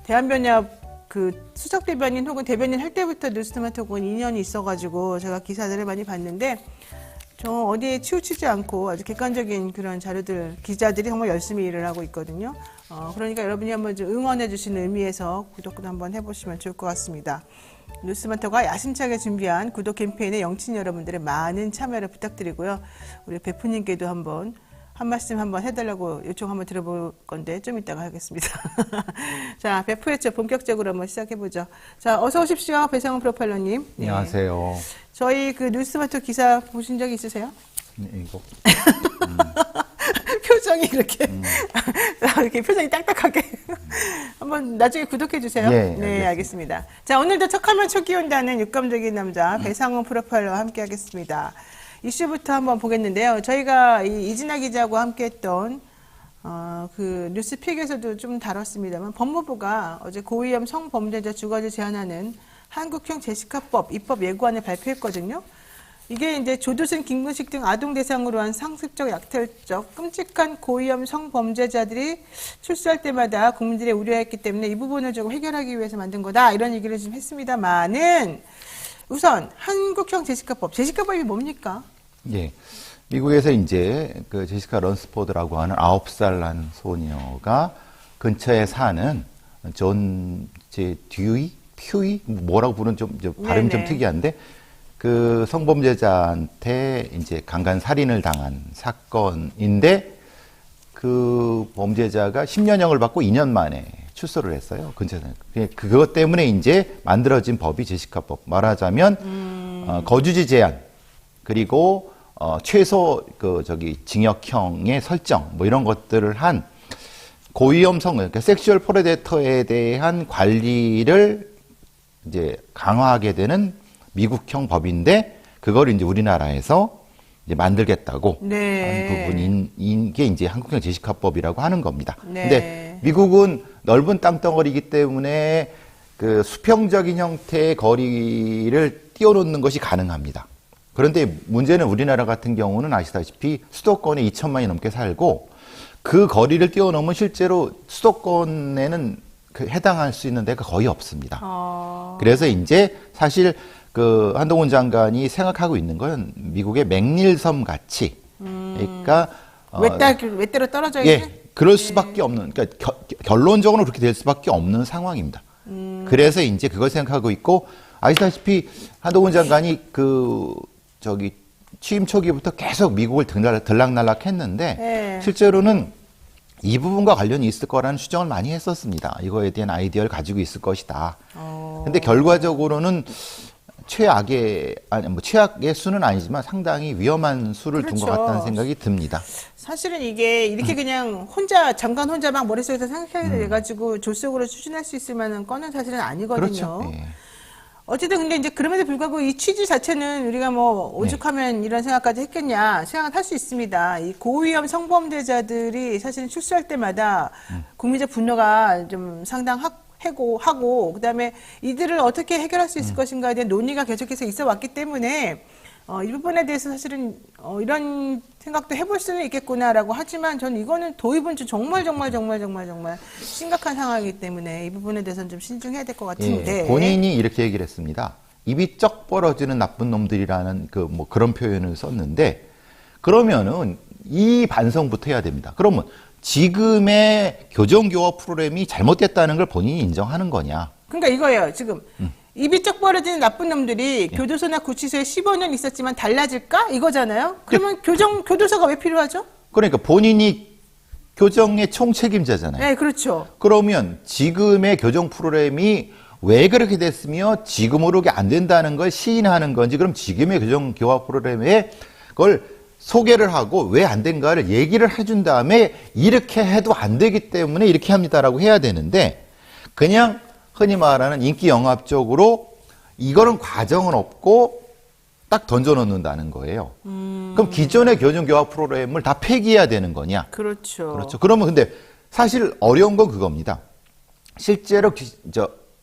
대한변협 그 수석대변인 혹은 대변인 할 때부터 뉴스토마토하고는 인연이 있어가지고 제가 기사들을 많이 봤는데 저 어디에 치우치지 않고 아주 객관적인 그런 자료들, 기자들이 정말 열심히 일을 하고 있거든요. 그러니까 여러분이 한번 좀 응원해 주시는 의미에서 구독도 한번 해보시면 좋을 것 같습니다. 뉴스토마토가 야심차게 준비한 구독 캠페인에 영친 여러분들의 많은 참여를 부탁드리고요. 우리 베프님께도 한번 한 말씀 한번 해달라고 요청 한번 들어볼 건데 좀 이따가 하겠습니다. 자, 베프했죠. 본격적으로 한번 시작해보죠. 자, 어서 오십시오. 배상훈 프로파일러님. 네. 안녕하세요. 저희 그 뉴스토마토 기사 보신 적 있으세요? 이거. 표정이 이렇게 이렇게 표정이 딱딱하게 한번 나중에 구독해 주세요. 예, 네, 알겠습니다. 자, 오늘도 척하면 촉이 온다는 육감적인 남자 배상훈 프로파일러와 함께 하겠습니다. 이슈부터 한번 보겠는데요. 저희가 이진아 기자하고 함께했던 그 뉴스픽에서도 좀 다뤘습니다만 법무부가 어제 고위험 성범죄자 주거를 제한하는 한국형 제시카법 입법 예고안을 발표했거든요. 이게 이제 조두순, 김근식 등 아동 대상으로 한 상습적, 약탈적, 끔찍한 고위험 성범죄자들이 출소할 때마다 국민들이 우려했기 때문에 이 부분을 좀 해결하기 위해서 만든 거다. 이런 얘기를 좀 했습니다만은 우선 한국형 제시카법. 제시카법이 뭡니까? 예. 미국에서 이제 그 제시카 런스포드라고 하는 9살 난 소녀가 근처에 사는 존 퓨이 뭐라고 부르는 좀 발음이 좀 특이한데 그 성범죄자한테 이제 강간 살인을 당한 사건인데 그 범죄자가 10년형을 받고 2년 만에 출소를 했어요. 근처에서. 그것 때문에 이제 만들어진 법이 제시카법. 말하자면 거주지 제한 그리고 최소 징역형의 설정 뭐 이런 것들을 한 고위험 그러니까 섹슈얼 프레데터에 대한 관리를 이제 강화하게 되는 미국형 법인데 그걸 이제 우리나라에서 이제 만들겠다고 네. 하는 부분인 게 이제 한국형 제시카법이라고 하는 겁니다. 네. 근데 미국은 넓은 땅덩어리이기 때문에 그 수평적인 형태의 거리를 띄워놓는 것이 가능합니다. 그런데 문제는 우리나라 같은 경우는 아시다시피 수도권에 2천만이 넘게 살고 그 거리를 띄워놓으면 실제로 수도권에는 해당할 수 있는 데가 거의 없습니다. 그래서 이제 사실 그 한동훈 장관이 생각하고 있는 건 미국의 맥닐섬 같이 그러니까 외대로 떨어져 있는? 예, 그럴 수밖에 없는 그러니까 결론적으로 그렇게 될 수밖에 없는 상황입니다. 그래서 이제 그걸 생각하고 있고 아시다시피 한동훈 장관이 취임 초기부터 계속 미국을 들락날락 했는데 네. 실제로는 이 부분과 관련이 있을 거라는 추정을 많이 했었습니다. 이거에 대한 아이디어를 가지고 있을 것이다. 근데 결과적으로는 최악의 수는 아니지만 상당히 위험한 수를 둔 것 그렇죠. 같다는 생각이 듭니다. 사실은 이게 이렇게 그냥 장관 혼자 막 머릿속에서 생각해가지고 조속으로 추진할 수 있을 만한 건은 사실은 아니거든요. 그렇죠. 예. 어쨌든 근데 이제 그럼에도 불구하고 이 취지 자체는 우리가 뭐 오죽하면 이런 생각까지 했겠냐 생각을 할 수 있습니다. 이 고위험 성범죄자들이 사실은 출소할 때마다 국민적 분노가 좀 상당하고 그다음에 이들을 어떻게 해결할 수 있을 것인가에 대한 논의가 계속해서 있어 왔기 때문에 이 부분에 대해서 사실은 이런 생각도 해볼 수는 있겠구나라고 하지만 저는 이거는 도입은 좀 정말 심각한 상황이기 때문에 이 부분에 대해서는 좀 신중해야 될 것 같은데. 예, 본인이 이렇게 얘기를 했습니다. 입이 쩍 벌어지는 나쁜 놈들이라는 그런 표현을 썼는데 그러면은 이 반성부터 해야 됩니다. 그러면 지금의 교정교화 프로그램이 잘못됐다는 걸 본인이 인정하는 거냐? 그러니까 이거예요. 지금 입이 쩍 벌어지는 나쁜 놈들이 교도소나 구치소에 15년 있었지만 달라질까? 이거잖아요. 그러면 교도소가 왜 필요하죠? 그러니까 본인이 교정의 총책임자잖아요. 네, 그렇죠. 그러면 지금의 교정 프로그램이 왜 그렇게 됐으며 지금으로 안 된다는 걸 시인하는 건지 그럼 지금의 교정 교화 프로그램에 그걸 소개를 하고 왜 안 된가를 얘기를 해준 다음에 이렇게 해도 안 되기 때문에 이렇게 합니다라고 해야 되는데 그냥 흔히 말하는 인기 영합적으로 이거는 과정은 없고 딱 던져놓는다는 거예요. 그럼 기존의 교정교화 프로그램을 다 폐기해야 되는 거냐? 그렇죠. 그렇죠. 그러면 근데 사실 어려운 건 그겁니다. 실제로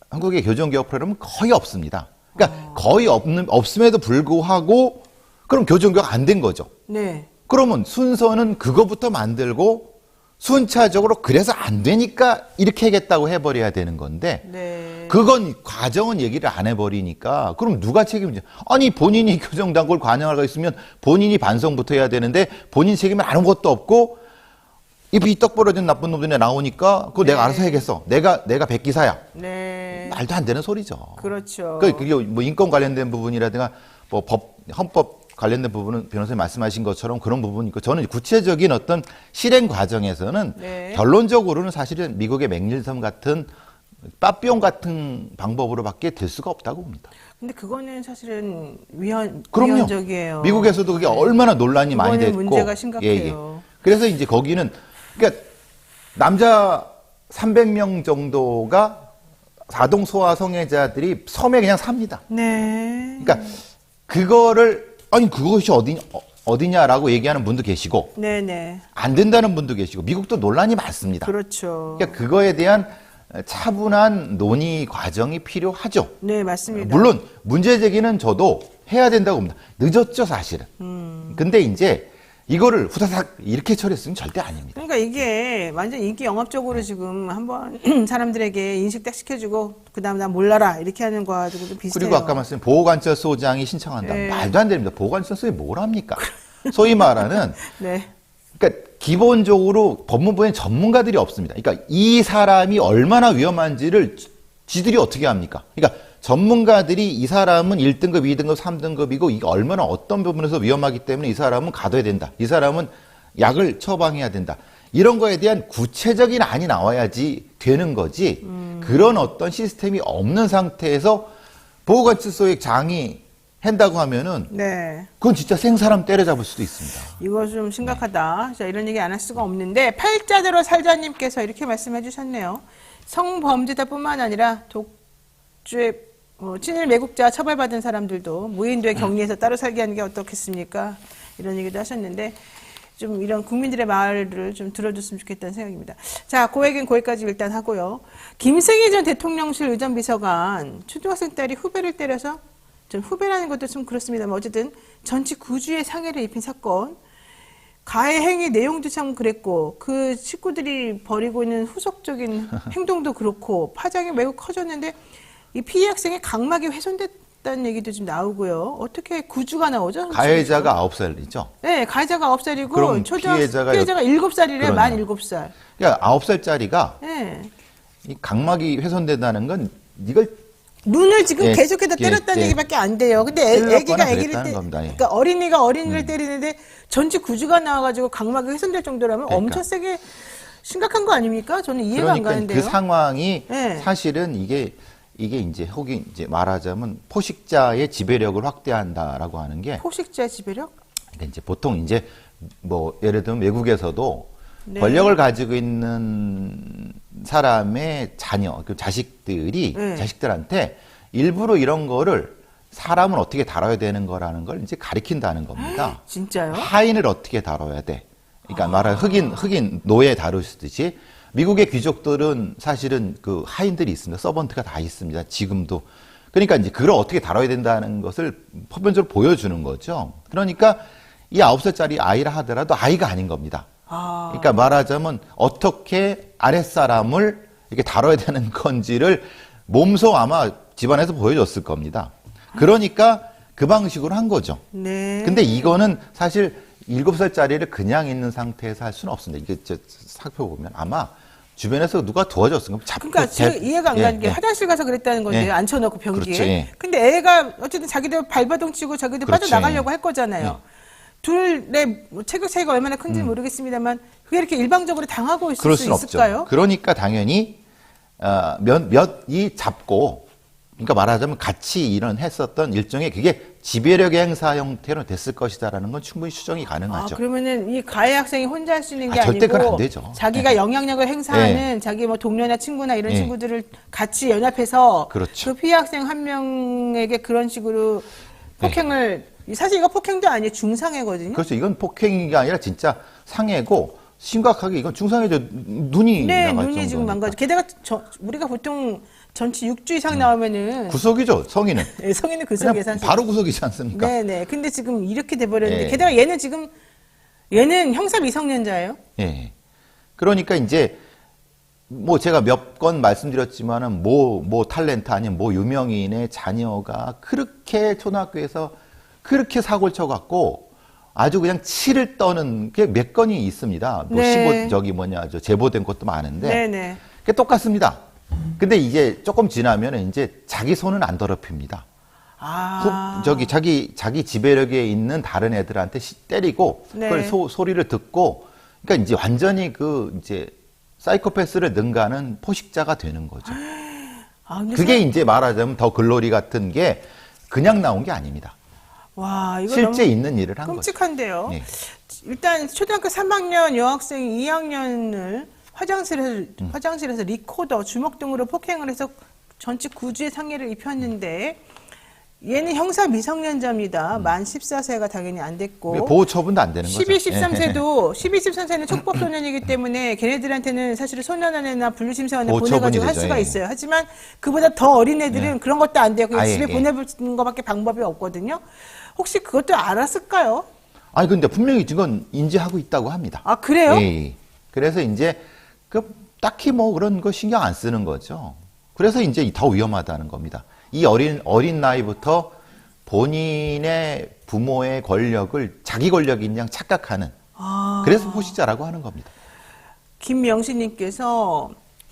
한국의 교정교화 프로그램은 거의 없습니다. 그러니까 거의 없음에도 불구하고 그럼 교정교화가 안 된 거죠. 네. 그러면 순서는 그거부터 만들고 순차적으로 그래서 안 되니까 이렇게 하겠다고 해버려야 되는 건데 네. 그건 과정은 얘기를 안 해버리니까 그럼 누가 책임져? 아니 본인이 교정당국을 관여하고 있으면 본인이 반성부터 해야 되는데 본인 책임은 아무것도 없고 입이 떡 벌어진 나쁜 놈들이 나오니까 그거 내가 알아서 해야겠어. 내가 백기사야. 네. 말도 안 되는 소리죠. 그렇죠. 그게 뭐 인권 관련된 부분이라든가 뭐 헌법 관련된 부분은 변호사님 말씀하신 것처럼 그런 부분이 있고 저는 구체적인 어떤 실행 과정에서는 네. 결론적으로는 사실은 미국의 맥닐섬 같은 빠삐용 같은 방법으로밖에 될 수가 없다고 봅니다. 근데 그거는 사실은 그럼요. 위헌적이에요. 미국에서도 그게 얼마나 논란이 많이 그거는 됐고 문제가 심각해요. 그래서 이제 거기는 그러니까 남자 300명 정도가 아동 소아 성애자들이 섬에 그냥 삽니다. 네. 그러니까 그거를 아니 그것이 어디냐라고 얘기하는 분도 계시고 네네. 안 된다는 분도 계시고 미국도 논란이 많습니다. 그렇죠. 그러니까 그거에 대한 차분한 논의 과정이 필요하죠. 네, 맞습니다. 물론 문제 제기는 저도 해야 된다고 봅니다. 늦었죠 사실은. 근데 이제 이거를 후다닥 이렇게 처리했으면 절대 아닙니다. 그러니까 이게 완전 인기 영합적으로 지금 한번 사람들에게 인식 딱 시켜주고 그다음 난 몰라라 이렇게 하는 거 가지고 좀 비슷해요. 그리고 아까 말씀드린 보호관찰소장이 신청한다. 네. 말도 안 됩니다. 보호관찰소에 뭘 합니까? 소위 말하는 네. 그러니까 기본적으로 법무부에는 전문가들이 없습니다. 그러니까 이 사람이 얼마나 위험한지를 지들이 어떻게 합니까? 그러니까 전문가들이 이 사람은 1등급, 2등급, 3등급이고 이게 얼마나 어떤 부분에서 위험하기 때문에 이 사람은 가둬야 된다. 이 사람은 약을 처방해야 된다. 이런 거에 대한 구체적인 안이 나와야지 되는 거지. 그런 어떤 시스템이 없는 상태에서 보호관찰소의 장이 한다고 하면은 네. 그건 진짜 생사람 때려잡을 수도 있습니다. 이거 좀 심각하다. 자, 이런 얘기 안 할 수가 없는데 팔자대로 살자님께서 이렇게 말씀해 주셨네요. 성범죄자뿐만 아니라 독재 친일 매국자 처벌받은 사람들도 무인도에 격리해서 따로 살게 하는 게 어떻겠습니까? 이런 얘기도 하셨는데 좀 이런 국민들의 말을 좀 들어줬으면 좋겠다는 생각입니다. 자, 그 얘기는 거기까지 일단 하고요. 김승희 전 대통령실 의전비서관 초등학생 딸이 후배를 때려서 좀 후배라는 것도 좀 그렇습니다만 어쨌든 전치 9주의 상해를 입힌 사건. 가해 행위 내용도 참 그랬고 그 식구들이 벌이고 있는 후속적인 행동도 그렇고 파장이 매우 커졌는데 이 피해 학생의 각막이 훼손됐다는 얘기도 좀 나오고요. 어떻게 9주가 나오죠? 가해자가 9살이죠. 네, 가해자가 9살이고 그럼 피해자가 7살이래, 만 7살. 그러니까 9살짜리가 네. 이 각막이 훼손된다는 건 이걸 눈을 지금 예, 계속해서 예, 때렸다는 예. 얘기밖에 안 돼요. 근데 찔렀거나 애기가 애기를 그랬다는 겁니다. 예. 그러니까 어린이가 어린이를 때리는데 전치 9주가 나와가지고 각막이 훼손될 정도라면 그러니까. 엄청 세게 심각한 거 아닙니까? 저는 이해가 안 그러니까 가는데요. 그 상황이 네. 사실은 이게 이제 혹이 이제 말하자면 포식자의 지배력을 확대한다라고 하는 게 포식자 지배력? 그러니까 이제 보통 이제 뭐 예를 들면 외국에서도 네. 권력을 가지고 있는 사람의 자녀, 그 자식들이 네. 자식들한테 일부러 이런 거를 사람은 어떻게 다뤄야 되는 거라는 걸 이제 가리킨다는 겁니다. 진짜요? 하인을 어떻게 다뤄야 돼. 그러니까 말하는 흑인 노예 다루시듯이 미국의 귀족들은 사실은 그 하인들이 있습니다. 서번트가 다 있습니다. 지금도. 그러니까 이제 그걸 어떻게 다뤄야 된다는 것을 표면적으로 보여주는 거죠. 그러니까 이 9살짜리 아이라 하더라도 아이가 아닌 겁니다. 그러니까 말하자면 어떻게 아랫사람을 이렇게 다뤄야 되는 건지를 몸소 아마 집안에서 보여줬을 겁니다. 그러니까 그 방식으로 한 거죠. 네. 근데 이거는 사실 7살짜리를 그냥 있는 상태에서 할 수는 없습니다. 이게 살펴보면 아마 주변에서 누가 도와줬을 겁니다. 그러니까 제가 이해가 안 가는 게 화장실 가서 그랬다는 건데 앉혀놓고 변기에. 그렇죠, 예. 근데 애가 어쨌든 자기들 발바둥 치고 자기들 그렇죠, 빠져나가려고 할 거잖아요. 둘의 체격 차이가 얼마나 큰지 모르겠습니다만 그게 이렇게 일방적으로 당하고 있을 그럴 수 수는 있을까요? 없죠. 그러니까 당연히 몇이 잡고 그러니까 말하자면 같이 했었던 일종의 그게 지배력 행사 형태로 됐을 것이다라는 건 충분히 추정이 가능하죠. 그러면은 이 가해 학생이 혼자 할 수 있는 게 절대 그건 아니고 안 되죠. 자기가 영향력을 행사하는 자기 뭐 동료나 친구나 이런 친구들을 같이 연합해서 그렇죠. 그 피해 학생 한 명에게 그런 식으로 폭행을 사실 이거 폭행도 아니에요. 중상해거든요. 그렇죠. 이건 폭행이 아니라 진짜 상해고 심각하게 이건 중상해져 눈이 네, 나갈 눈이 지금 정도니까. 망가져. 게다가 우리가 보통 전치 6주 이상 나오면은 구속이죠. 성인은. 네, 성인은 그 그냥 속에 산수. 바로 구속이지 않습니까? 네네. 근데 지금 이렇게 돼버렸는데 네. 게다가 얘는 형사 미성년자예요. 예. 그러니까 이제 뭐 제가 몇 건 말씀드렸지만은 뭐 탤런트 아니면 뭐 유명인의 자녀가 그렇게 초등학교에서 그렇게 사고를 쳐갖고 아주 그냥 치를 떠는 게 몇 건이 있습니다. 뭐 네. 제보된 것도 많은데. 네네. 그게 똑같습니다. 근데 이제 조금 지나면은 이제 자기 손은 안 더럽힙니다. 자기 지배력에 있는 다른 애들한테 때리고 네. 그걸 소리를 듣고 그러니까 이제 완전히 이제 사이코패스를 능가하는 포식자가 되는 거죠. 근데 그게 이제 말하자면 더 글로리 같은 게 그냥 나온 게 아닙니다. 와, 이거 실제 너무 있는 일을 한 거죠. 끔찍한데요. 네. 일단 초등학교 3학년 여학생 2학년을 화장실에서 리코더, 주먹 등으로 폭행을 해서 전치 9주의 상해를 입혔는데 얘는 형사 미성년자입니다. 만 14세가 당연히 안 됐고 보호 처분도 안 되는 거죠. 12, 13세도 12, 13세는 촉법소년이기 때문에 걔네들한테는 사실 소년원이나 분류심사원에 보호 보내가지고 처분이 할 되죠. 수가 예. 있어요. 하지만 그보다 더 어린 애들은 그런 것도 안 돼요. 그냥 아예, 집에 예. 보내는 것밖에 방법이 없거든요. 혹시 그것도 알았을까요? 아니 근데 분명히 지금 인지하고 있다고 합니다. 아, 그래요? 예. 그래서 이제 딱히 뭐 그런 거 신경 안 쓰는 거죠. 그래서 이제 더 위험하다는 겁니다. 이 어린 나이부터 본인의 부모의 권력을 자기 권력인 양 착각하는. 그래서 포식자라고 하는 겁니다. 김명신님께서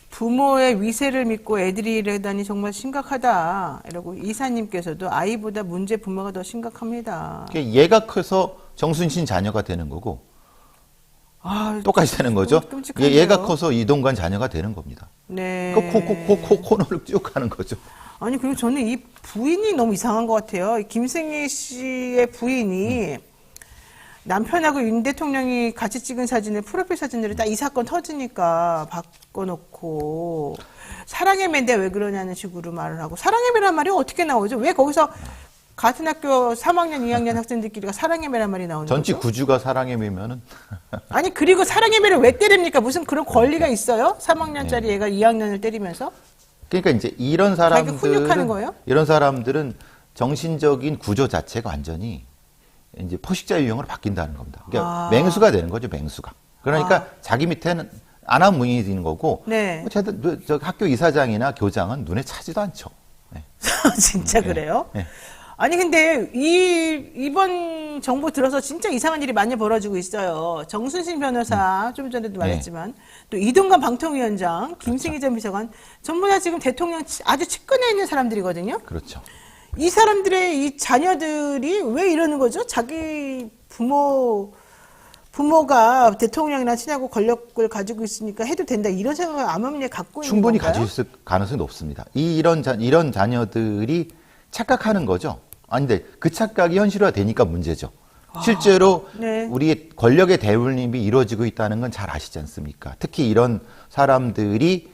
부모의 위세를 믿고 애들이 이러다니 정말 심각하다. 이러고 이사님께서도 아이보다 문제 부모가 더 심각합니다. 얘가 커서 정순신 자녀가 되는 거고 똑같이 되는 거죠. 끔찍한데요. 얘가 커서 이동관 자녀가 되는 겁니다. 네. 코너를 쭉 가는 거죠. 아니, 그리고 저는 이 부인이 너무 이상한 것 같아요. 이 김승희 씨의 부인이 남편하고 윤 대통령이 같이 찍은 사진을, 프로필 사진을 딱 이 사건 터지니까 바꿔놓고, 사랑의 매인데 왜 그러냐는 식으로 말을 하고, 사랑의 매란 말이 어떻게 나오죠? 왜 거기서 같은 학교 3학년, 2학년 학생들끼리가 사랑의 매란 말이 나오는 전치 거죠? 9주가 사랑의 매면은 아니, 그리고 사랑의 매를 왜 때립니까? 무슨 그런 권리가 있어요? 3학년짜리 애가 2학년을 때리면서? 그러니까 이제 이런 훈육하는 거예요? 이런 사람들은 정신적인 구조 자체가 완전히 이제 포식자 유형으로 바뀐다는 겁니다. 그러니까 맹수가 되는 거죠, 맹수가. 그러니까 자기 밑에는 안하무인인 거고, 네. 저 학교 이사장이나 교장은 눈에 차지도 않죠. 네. 진짜 그래요? 네. 아니 근데 이번 정부 들어서 진짜 이상한 일이 많이 벌어지고 있어요. 정순신 변호사 좀 전에도 말했지만 또 이동관 방통위원장, 김승희 전 비서관 전부 다 지금 대통령 아주 측근에 있는 사람들이거든요. 그렇죠. 이 사람들의 이 자녀들이 왜 이러는 거죠? 자기 부모가 대통령이나 친하고 권력을 가지고 있으니까 해도 된다 이런 생각을 암암리에 갖고 있는 충분히 건가요? 가질 수 가능성이 높습니다. 이런 자녀들이 착각하는 거죠. 아니, 근데 그 착각이 현실화되니까 문제죠. 실제로 네. 우리 권력의 대물림이 이루어지고 있다는 건 잘 아시지 않습니까? 특히 이런 사람들이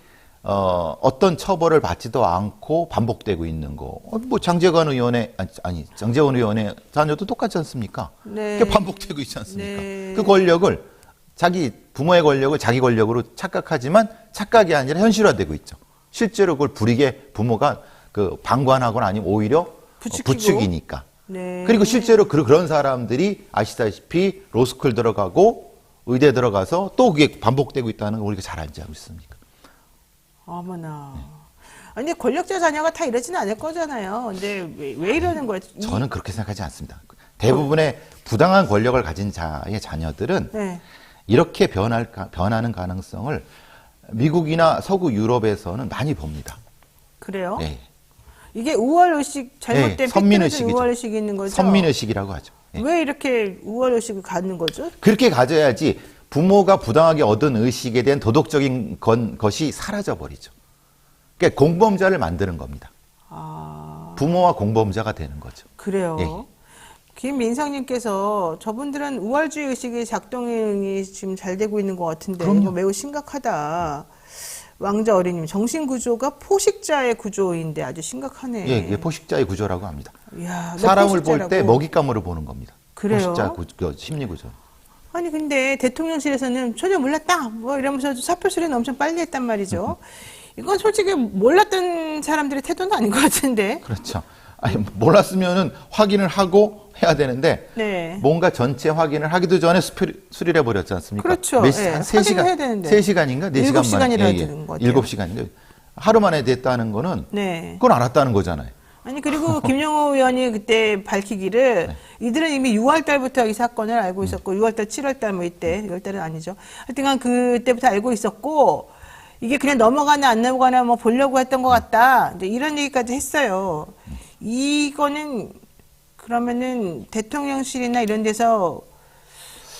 어떤 처벌을 받지도 않고 반복되고 있는 거. 뭐 장재원 의원의 장재원 의원의 자녀도 똑같지 않습니까? 네. 그게 반복되고 있지 않습니까? 네. 그 권력을 자기 부모의 권력을 자기 권력으로 착각하지만 착각이 아니라 현실화되고 있죠. 실제로 그걸 불이게 부모가 그 방관하거나 아니면 오히려 부추기고. 부추기니까. 네. 그리고 실제로 그런 사람들이 아시다시피 로스쿨 들어가고 의대 들어가서 또 그게 반복되고 있다는 걸 우리가 잘 알지 않습니까? 어머나. 아니 권력자 자녀가 다 이러지는 않을 거잖아요. 근데 왜 이러는 거예요? 저는 그렇게 생각하지 않습니다. 대부분의 부당한 권력을 가진 자의 자녀들은 네. 이렇게 변하는 가능성을 미국이나 서구 유럽에서는 많이 봅니다. 그래요? 네. 이게 우월의식 잘못된 네, 선민의식이죠. 우월의식이 있는 거죠? 선민의식이라고 하죠. 네. 왜 이렇게 우월의식을 갖는 거죠? 그렇게 가져야지 부모가 부당하게 얻은 의식에 대한 도덕적인 것이 사라져버리죠. 그러니까 공범자를 만드는 겁니다. 아, 부모와 공범자가 되는 거죠. 그래요. 예. 김민상님께서 저분들은 우월주의 의식의 작동이 지금 잘 되고 있는 것 같은데 그럼요. 이거 매우 심각하다. 왕자 어린님 정신구조가 포식자의 구조인데 아주 심각하네. 예, 이게 포식자의 구조라고 합니다. 이야, 너 사람을 볼 포식자라고. 때 먹잇감으로 보는 겁니다. 그래요? 포식자 심리 구조. 아니 근데 대통령실에서는 전혀 몰랐다 뭐 이러면서 사표 수리는 엄청 빨리 했단 말이죠. 이건 솔직히 몰랐던 사람들의 태도는 아닌 것 같은데. 그렇죠. 아니, 몰랐으면은 확인을 하고 해야 되는데 네. 뭔가 전체 확인을 하기도 전에 수리를 해버렸지 않습니까? 그렇죠. 몇 시, 예, 한 확인을 해야 3시간, 되는데. 3시간인가? 4시간 7시간이라 만에. 되는 것 같아요. 7시간인가? 하루 만에 됐다는 거는 네. 그건 알았다는 거잖아요. 아니 그리고 김영호 의원이 그때 밝히기를 이들은 이미 6월 달부터 이 사건을 알고 있었고 6월 달, 7월 달 뭐 이때 6월 달은 아니죠. 하여튼간 그때부터 알고 있었고 이게 그냥 넘어가나 안 넘어가나 뭐 보려고 했던 것 같다. 이제 이런 얘기까지 했어요. 이거는 그러면은 대통령실이나 이런 데서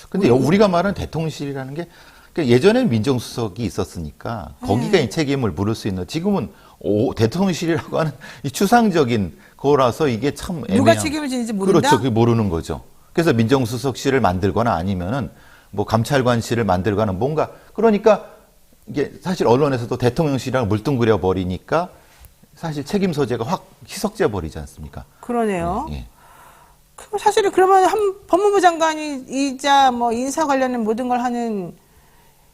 근데 우리가 말하는 대통령실이라는 게 그러니까 예전에는 민정수석이 있었으니까 거기가 이 책임을 물을 수 있는 지금은 대통령실이라고 하는 이 추상적인 거라서 이게 참 애매한. 누가 책임을 지는지 모른다? 그렇죠. 그게 모르는 거죠. 그래서 민정수석실을 만들거나 아니면은 뭐 감찰관실을 만들거나 뭔가 그러니까 이게 사실 언론에서도 대통령실이랑 물뚱그려 버리니까 사실 책임 소재가 확 희석돼 버리지 않습니까? 그러네요. 예. 그럼 사실은 그러면 법무부 장관이 이자 뭐 인사 관련된 모든 걸 하는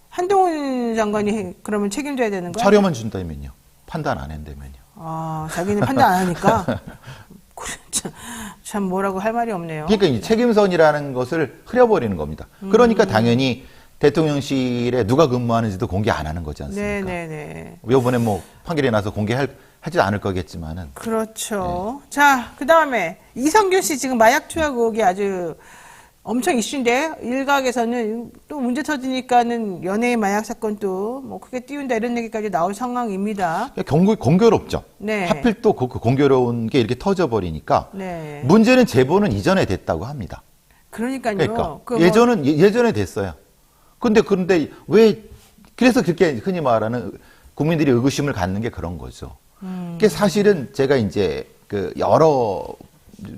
한동훈 장관이 그러면 책임져야 되는 거야? 자료만 준다면요. 판단 안 한다면요. 아, 자기는 판단 안 하니까. 참 뭐라고 할 말이 없네요. 그러니까 이 책임선이라는 것을 흐려버리는 겁니다. 그러니까 당연히 대통령실에 누가 근무하는지도 공개 안 하는 거지 않습니까? 네네네. 이번에 뭐 판결이 나서 공개하지 않을 거겠지만은. 그렇죠. 자, 그 다음에 이성균 씨 지금 마약 투약 의혹이 아주 엄청 이슈인데 일각에서는 또 문제 터지니까는 연예인 마약 사건도 뭐 크게 띄운다 이런 얘기까지 나올 상황입니다. 공교롭죠. 네. 하필 또 그 공교로운 게 이렇게 터져버리니까 네. 문제는 제보는 이전에 됐다고 합니다. 그러니까요. 그러니까 그 뭐- 예전에 됐어요. 그런데 왜 그래서 그렇게 흔히 말하는 국민들이 의구심을 갖는 게 그런 거죠. 그게 사실은 제가 이제 그 여러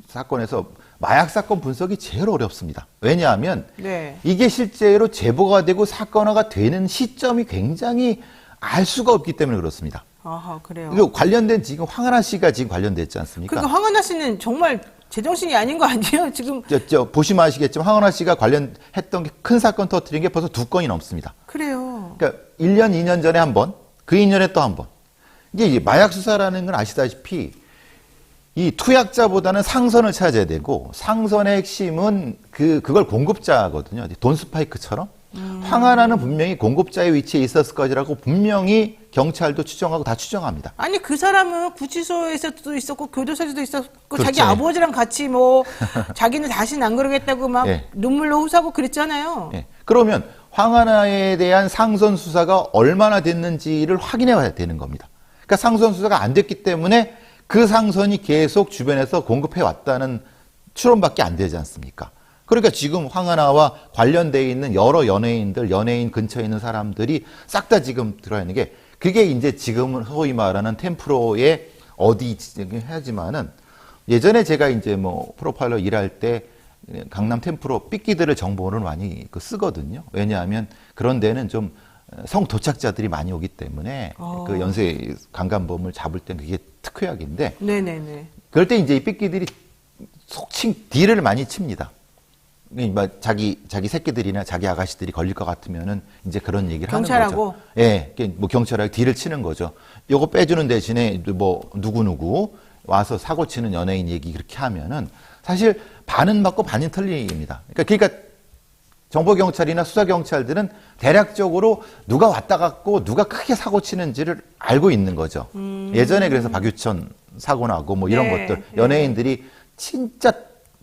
사건에서 마약 사건 분석이 제일 어렵습니다. 왜냐하면 네. 이게 실제로 제보가 되고 사건화가 되는 시점이 굉장히 알 수가 없기 때문에 그렇습니다. 아하, 그래요. 이거 관련된 지금 황하나 씨가 지금 관련됐지 않습니까? 그러니까 황은하 씨는 정말 제정신이 아닌 거 아니에요? 지금 보시면 아시겠지만 황하나 씨가 관련했던 게 큰 사건 터뜨린 게 벌써 2건이 넘습니다. 그래요. 그러니까 1년, 2년 전에 한 번, 그 2년에 또 한 번. 이게 마약 수사라는 건 아시다시피 이 투약자보다는 상선을 찾아야 되고 상선의 핵심은 그걸 공급자거든요. 돈 스파이크처럼. 황하나는 분명히 공급자의 위치에 있었을 것이라고 분명히 경찰도 추정하고 다 추정합니다. 아니 그 사람은 구치소에서도 있었고 교도소에도 있었고 자기 그렇죠. 아버지랑 같이 뭐 자기는 다시는 안 그러겠다고 막 예. 눈물로 호소하고 그랬잖아요. 예. 그러면 황하나에 대한 상선 수사가 얼마나 됐는지를 확인해 봐야 되는 겁니다. 그러니까 상선 수사가 안 됐기 때문에 그 상선이 계속 주변에서 공급해 왔다는 추론밖에 안 되지 않습니까? 그러니까 지금 황하나와 관련되어 있는 여러 연예인들, 연예인 근처에 있는 사람들이 싹 다 지금 들어야 하는 게 그게 이제 지금은 소위 말하는 템프로의 어디 하지만은 예전에 제가 이제 뭐 프로파일러 일할 때 강남 템프로 삐끼들을 정보를 많이 쓰거든요. 왜냐하면 그런 데는 좀 성도착자들이 많이 오기 때문에 그 연쇄 강간범을 잡을 때는 그게 특효약인데 네네네. 그럴 때 이제 이 삐끼들이 속칭 딜을 많이 칩니다. 자기 새끼들이나 자기 아가씨들이 걸릴 것 같으면은 이제 그런 얘기를 경찰하고? 하는 거죠. 예, 뭐 경찰하고 딜을 치는 거죠. 요거 빼주는 대신에 뭐 누구 와서 사고 치는 연예인 얘기 그렇게 하면은 사실 반은 맞고 반은 틀립니다. 그러니까 정보 경찰이나 수사 경찰들은 대략적으로 누가 왔다 갔고 누가 크게 사고 치는지를 알고 있는 거죠. 예전에 그래서 박유천 사고 나고 뭐 이런 네, 것들 연예인들이 진짜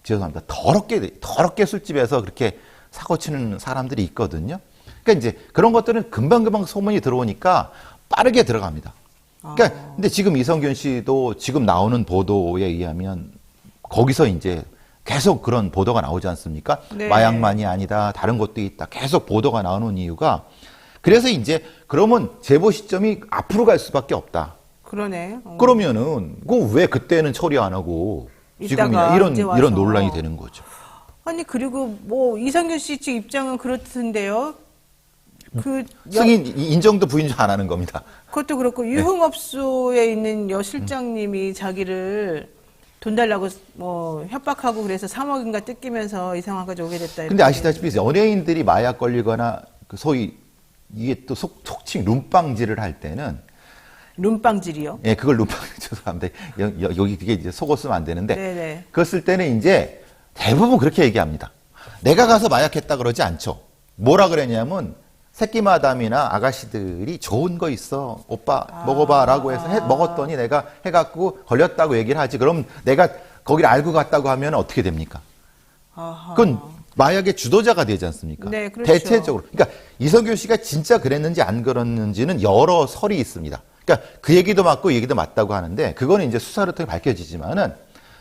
죄송합니다. 더럽게 술집에서 그렇게 사고 치는 사람들이 있거든요. 그러니까 이제 그런 것들은 금방금방 소문이 들어오니까 빠르게 들어갑니다. 그러니까 근데 지금 이성균 씨도 지금 나오는 보도에 의하면 거기서 이제 계속 그런 보도가 나오지 않습니까? 네. 마약만이 아니다. 다른 것도 있다. 계속 보도가 나오는 이유가 그래서 이제 그러면 제보 시점이 앞으로 갈 수밖에 없다. 그러네. 그러면은 왜 그때는 처리 안 하고 이따가 지금 이제 와서. 이런 논란이 되는 거죠. 아니 그리고 뭐 이성균 씨 측 입장은 그렇던데요. 승인 인정도 부인도 안 하는 겁니다. 그것도 그렇고 유흥업소에 있는 여 실장님이 자기를 돈 달라고 뭐 협박하고 그래서 3억인가 뜯기면서 이 상황까지 오게 됐다. 근데 아시다시피 연예인들이 마약 걸리거나 그 소위 이게 또 속칭 룸빵질을 할 때는 룸빵질이요? 예, 그걸 룸빵 죄송합니다. 여기 그게 이제 속어 쓰면 안 되는데 네네. 그거 쓸 때는 이제 대부분 그렇게 얘기합니다. 내가 가서 마약했다 그러지 않죠. 뭐라 그랬냐면 새끼 마담이나 아가씨들이 좋은 거 있어. 오빠 먹어봐라고 해서 먹었더니 내가 해갖고 걸렸다고 얘기를 하지. 그럼 내가 거기를 알고 갔다고 하면 어떻게 됩니까? 아하. 그건 마약의 주도자가 되지 않습니까? 네, 그렇죠. 대체적으로. 그러니까 이성균 씨가 진짜 그랬는지 안 그랬는지는 여러 설이 있습니다. 그러니까 그 얘기도 맞고 이 얘기도 맞다고 하는데 그거는 이제 수사를 통해 밝혀지지만은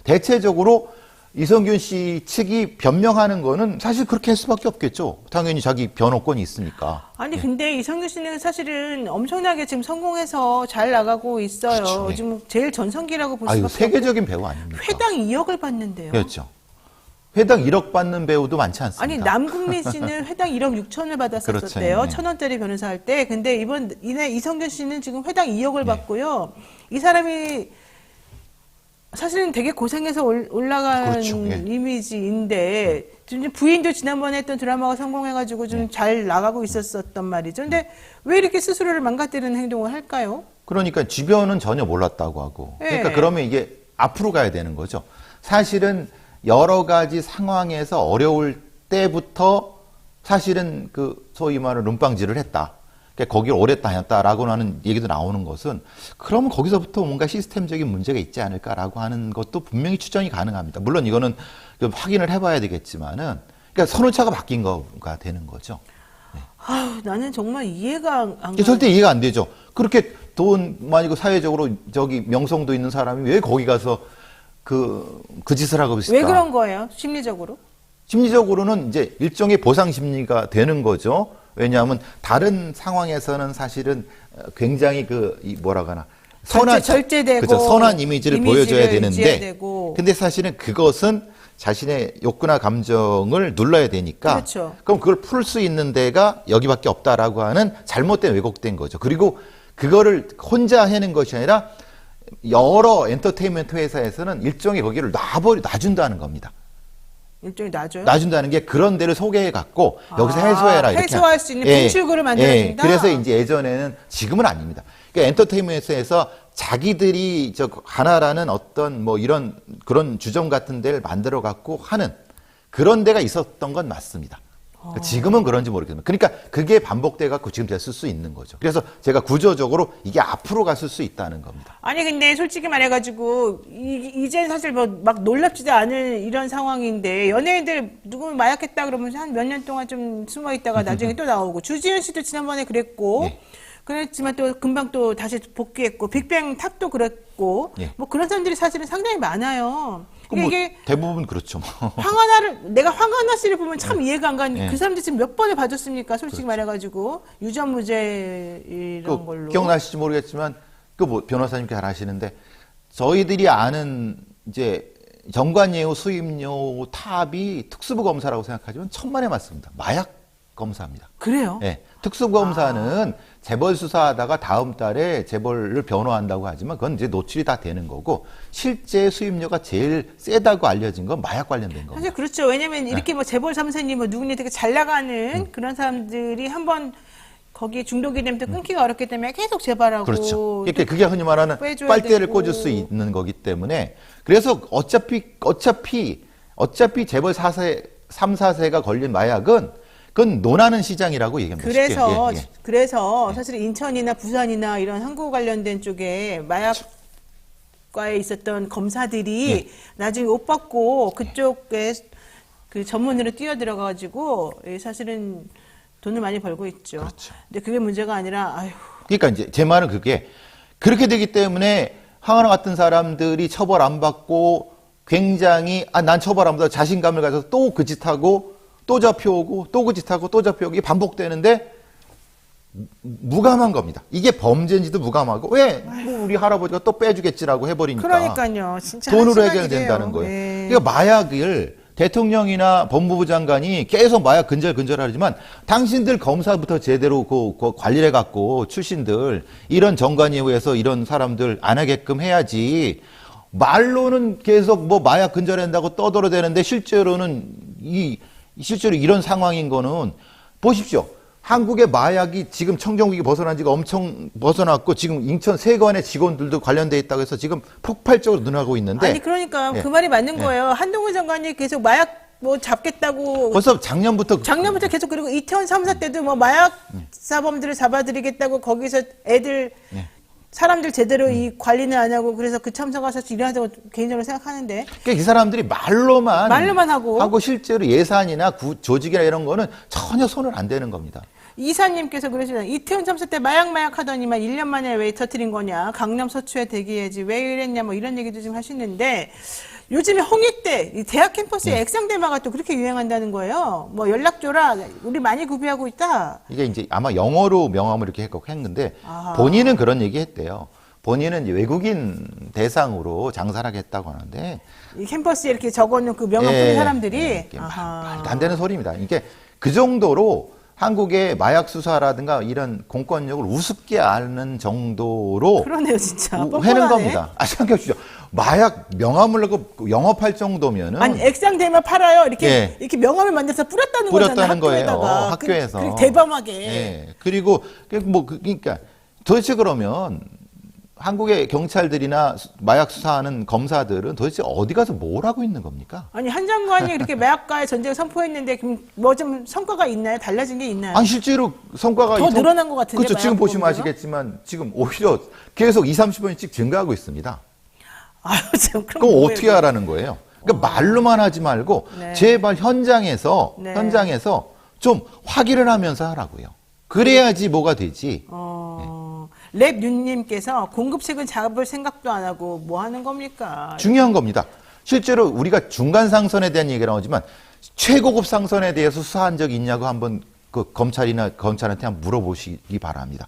대체적으로 이성균 씨 측이 변명하는 거는 사실 그렇게 할 수밖에 없겠죠. 당연히 자기 변호권이 있으니까. 아니 근데 이성균 씨는 사실은 엄청나게 지금 성공해서 잘 나가고 있어요. 그렇죠. 네. 지금 제일 전성기라고 볼 아유, 수밖에 세계적인 배우 아닙니까? 없고 회당 2억을 받는데요. 그렇죠. 회당 1억 받는 배우도 많지 않습니다. 아니 남궁민 씨는 회당 1억 6천을 받았었대요. 그렇죠. 네. 1,000원짜리 변호사 할 때. 근데 이번에 이성균 씨는 지금 회당 2억을 네. 받고요. 이 사람이 사실은 되게 고생해서 올라간 그렇죠. 예. 이미지인데 지금 부인도 지난번에 했던 드라마가 성공해가지고 좀 잘 나가고 있었단 말이죠. 근데 왜 이렇게 스스로를 망가뜨리는 행동을 할까요? 그러니까 주변은 전혀 몰랐다고 하고. 그러니까 네. 그러면 이게 앞으로 가야 되는 거죠. 사실은 여러 가지 상황에서 어려울 때부터 사실은 그 소위 말하는 룸빵질을 했다. 그러니까 거기를 오래 다녔다라고 하는 얘기도 나오는 것은 그러면 거기서부터 뭔가 시스템적인 문제가 있지 않을까라고 하는 것도 분명히 추정이 가능합니다. 물론 이거는 좀 확인을 해봐야 되겠지만은 그러니까 선호차가 바뀐 거가 되는 거죠. 아유, 나는 정말 이해가 안 이게 가. 절대 이해가 안 되죠. 그렇게 돈 많이고 사회적으로 명성도 있는 사람이 왜 거기 가서 그 짓을 하고 있을까? 왜 그런 거예요? 심리적으로? 심리적으로는 이제 일종의 보상 심리가 되는 거죠. 왜냐하면 다른 상황에서는 사실은 굉장히 뭐라고 하나 절제되고 그렇죠. 선한 이미지를 보여줘야 유지해야 되는데 되고. 근데 사실은 그것은 자신의 욕구나 감정을 눌러야 되니까 그렇죠. 그럼 그걸 풀 수 있는 데가 여기밖에 없다라고 하는 잘못된 왜곡된 거죠. 그리고 그거를 혼자 해는 것이 아니라 여러 엔터테인먼트 회사에서는 일종의 거기를 놔준다는 겁니다. 일종이 놔줘요? 놔준다는 게 그런 데를 소개해 갖고 여기서 해소해라 이렇게 해소할 수 있는 분출구를 만들어준다. 그래서 이제 예전에는 지금은 아닙니다. 그러니까 엔터테인먼트에서 자기들이 하나라는 어떤 뭐 이런 그런 주점 같은 데를 만들어 갖고 하는 그런 데가 있었던 건 맞습니다. 그러니까 지금은 그런지 모르겠지만 그러니까 그게 반복돼 갖고 지금 됐을 수 있는 거죠. 그래서 제가 구조적으로 이게 앞으로 갔을 수 있다는 겁니다. 아니 근데 솔직히 말해가지고 이제 사실 뭐 막 놀랍지도 않을 이런 상황인데 연예인들 누구 마약했다 그러면 한 몇 년 동안 좀 숨어 있다가 나중에 또 나오고 주지현 씨도 지난번에 그랬고 예. 그랬지만 또 금방 또 다시 복귀했고 빅뱅 탑도 그랬고 예. 뭐 그런 사람들이 사실은 상당히 많아요. 뭐 이게 대부분 그렇죠. 내가 황하나 씨를 보면 참 이해가 안 가는 게 네. 그 사람들 지금 몇 번을 봐줬습니까? 솔직히 말해가지고 유전무죄 이런 걸로. 기억나실지 모르겠지만 뭐 변호사님께 잘 아시는데 저희들이 아는 이제 정관예우 수임료 탑이 특수부 검사라고 생각하지만 천만에 맞습니다. 마약 검사입니다. 그래요? 예. 특수검사는 재벌 수사하다가 다음 달에 재벌을 변호한다고 하지만 그건 이제 노출이 다 되는 거고 실제 수임료가 제일 세다고 알려진 건 마약 관련된 겁니다. 사실 그렇죠. 왜냐면 이렇게 뭐 재벌 3세님 뭐 누구니 되게 잘 나가는 그런 사람들이 한번 거기에 중독이 되면 또 끊기가 어렵기 때문에 계속 재발하고. 그렇죠. 그게 흔히 말하는 빼줘야 빨대를 되고. 꽂을 수 있는 거기 때문에 그래서 어차피 재벌 4세, 3, 4세가 걸린 마약은 그건 논하는 시장이라고 얘기합니다. 그래서 쉽게. 예. 그래서 사실 인천이나 부산이나 이런 항구 관련된 쪽에 마약과에 있었던 검사들이 나중에 옷 받고 그쪽에 그 전문으로 뛰어들어가지고 사실은 돈을 많이 벌고 있죠. 그렇죠. 근데 그게 문제가 아니라 아휴. 그러니까 이제 제 말은 그게 그렇게 되기 때문에 황하나 같은 사람들이 처벌 안 받고 굉장히 난 처벌 안 받아 자신감을 가져서 또 그 짓하고 또 잡혀오고 또 그 짓하고 또 잡혀오고 이게 반복되는데 무감한 겁니다. 이게 범죄인지도 무감하고 왜 뭐 우리 할아버지가 또 빼주겠지라고 해버리니까 그러니까요. 진짜 돈으로 한심하긴 해결된다는 해요. 거예요. 예. 그러니까 마약을 대통령이나 법무부 장관이 계속 마약 근절하지만 당신들 검사부터 제대로 그 관리를 해갖고 출신들 이런 정관이후에서 이런 사람들 안 하게끔 해야지. 말로는 계속 뭐 마약 근절한다고 떠들어대는데 실제로는 실제로 이런 상황인 거는 보십시오. 한국의 마약이 지금 청정국이 벗어난 지가 엄청 벗어났고 지금 인천 세관의 직원들도 관련돼 있다고 해서 지금 폭발적으로 늘어나고 있는데 아니 그러니까 예. 그 말이 맞는 예. 거예요. 한동훈 장관이 계속 마약 뭐 잡겠다고 벌써 작년부터 계속 그리고 이태원 3사 때도 뭐 마약 사범들을 잡아드리겠다고 거기서 애들 사람들 제대로 이 관리는 안 하고 그래서 그 참석하서 일하자고 개인적으로 생각하는데 그러니까 이 사람들이 말로만 하고 실제로 예산이나 조직이나 이런 거는 전혀 손을 안 대는 겁니다. 이사님께서 그러시잖아요. 이태원 참사 때 마약 하더니만 1년 만에 왜 터뜨린 거냐. 강남 서초에 대기해야지 왜 이랬냐 뭐 이런 얘기도 좀 하시는데 요즘에 홍익대 이 대학 캠퍼스에 액상대마가 또 그렇게 유행한다는 거예요. 뭐 연락 줘라. 우리 많이 구비하고 있다. 이게 이제 아마 영어로 명함을 이렇게 했는데 아하. 본인은 그런 얘기 했대요. 본인은 이제 외국인 대상으로 장사를 하겠다고 하는데 이 캠퍼스에 이렇게 적어놓은 그 명함 뿌린 사람들이 이게 아하. 말도 안 되는 소리입니다. 이게 그 정도로 한국의 마약 수사라든가 이런 공권력을 우습게 아는 정도로 그러네요 진짜. 해는 뻔뻔하네. 겁니다. 생각해 주시죠. 마약 명함을 넣고 영업할 정도면은 아니 액상대마 팔아요. 이렇게 예. 이렇게 명함을 만들어서 뿌렸다는 거잖아요. 거예요. 학교에다가. 학교에서. 그리고 대범하게. 예. 그리고 그러니까 도대체 그러면 한국의 경찰들이나 마약 수사하는 검사들은 도대체 어디 가서 뭘 하고 있는 겁니까? 아니 한 장관이 그렇게 마약과의 전쟁을 선포했는데 뭐 좀 성과가 있나요? 달라진 게 있나요? 아니 실제로 성과가 더 늘어난 것 같은데, 그렇죠. 지금 마약 보시면 범죄가? 아시겠지만 지금 오히려 계속 20-30%씩 증가하고 있습니다. 아유, 참, 그럼 그럼 뭐예요, 어떻게 하라는 거예요? 그러니까 말로만 하지 말고 네. 제발 현장에서 네. 좀 확인을 하면서 하라고요. 그래야지 뭐가 되지. 랩윤님께서 공급책은 잡을 생각도 안 하고 뭐 하는 겁니까? 중요한 겁니다. 실제로 우리가 중간 상선에 대한 얘기가 나오지만 최고급 상선에 대해서 수사한 적이 있냐고 한번 그 검찰한테 한번 물어보시기 바랍니다.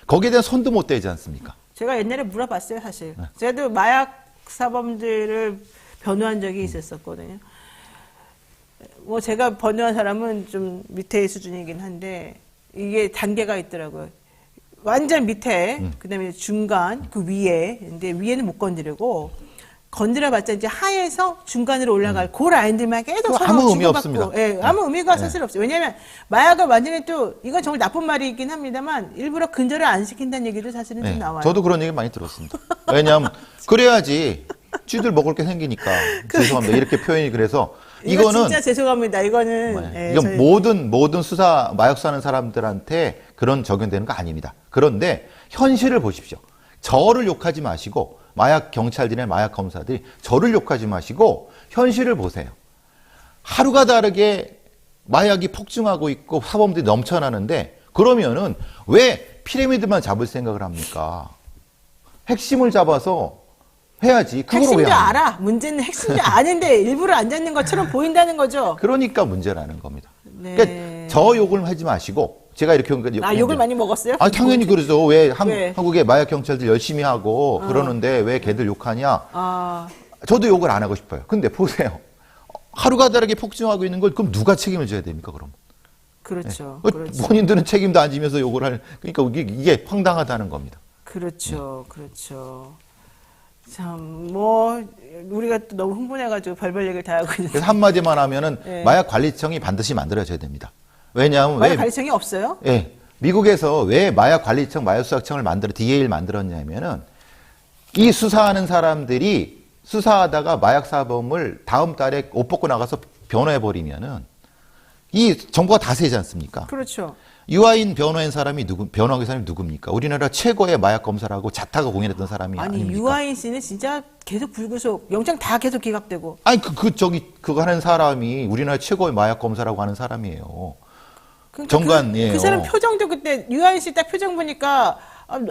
거기에 대한 손도 못 대지 않습니까? 제가 옛날에 물어봤어요, 사실. 저도 마약 사범들을 변호한 적이 있었거든요. 뭐 제가 변호한 사람은 좀 밑에 수준이긴 한데 이게 단계가 있더라고요. 완전 밑에, 그다음에 중간, 그 위에. 근데 위에는 못 건드리고 건드려봤자 이제 하에서 중간으로 올라갈 그 라인들만 계속 그거 서로 아무 의미 주고받고. 없습니다. 예, 아무 의미가 사실 없어요. 왜냐하면 마약을 완전히 또 이건 정말 나쁜 말이긴 합니다만 일부러 근절을 안 시킨다는 얘기도 사실은 좀 나와요. 저도 그런 얘기 많이 들었습니다. 왜냐하면 그래야지 쥐들 먹을 게 생기니까 죄송합니다. 이렇게 표현이 그래서 이거 이거는 진짜 죄송합니다. 이거는 예, 이건 저희- 모든 수사 마약 수사하는 사람들한테 그런 적용되는 거 아닙니다. 그런데 현실을 보십시오. 저를 욕하지 마시고 마약 경찰들이나 마약 검사들이 저를 욕하지 마시고 현실을 보세요. 하루가 다르게 마약이 폭증하고 있고 사범들이 넘쳐나는데 그러면은 왜 피라미드만 잡을 생각을 합니까? 핵심을 잡아서 해야지. 그걸 왜 핵심도 안 해요? 알아. 문제는 핵심도 아는데 일부러 안 잡는 것처럼 보인다는 거죠. 그러니까 문제라는 겁니다. 네. 그러니까 저 욕을 하지 마시고 제가 이렇게 욕을 많이 먹었어요? 아, 당연히 그러죠. 왜 왜? 한국의 마약 경찰들 열심히 하고 그러는데 왜 걔들 욕하냐? 아, 저도 욕을 안 하고 싶어요. 근데 보세요. 하루가 다르게 폭증하고 있는 걸 그럼 누가 책임을 져야 됩니까, 그럼? 그렇죠. 네. 그렇죠. 본인들은 책임도 안 지면서 욕을 할, 그러니까 이게 황당하다는 겁니다. 그렇죠. 그렇죠. 참, 뭐, 우리가 또 너무 흥분해가지고 별별 얘기를 다 하고 있는데. 그래서 한마디만 하면은 네. 마약관리청이 반드시 만들어져야 됩니다. 왜냐하면 마약 관리청이 없어요? 예, 미국에서 왜 마약관리청, 마약수사청을 DEA를 만들었냐면은 이 수사하는 사람들이 수사하다가 마약사범을 다음 달에 옷 벗고 나가서 변호해버리면은 이 정보가 다 새지 않습니까? 그렇죠. 유아인 변호한 사람이 변호한 사람이 누굽니까? 우리나라 최고의 마약 검사라고 자타가 공인했던 사람이 아니, 아닙니까? 유아인 씨는 진짜 계속 불구속, 영장 다 계속 기각되고. 아니 그거 하는 사람이 우리나라 최고의 마약 검사라고 하는 사람이에요. 그러니까 정관이에요. 그 사람 표정도 그때 유아인 씨 딱 표정 보니까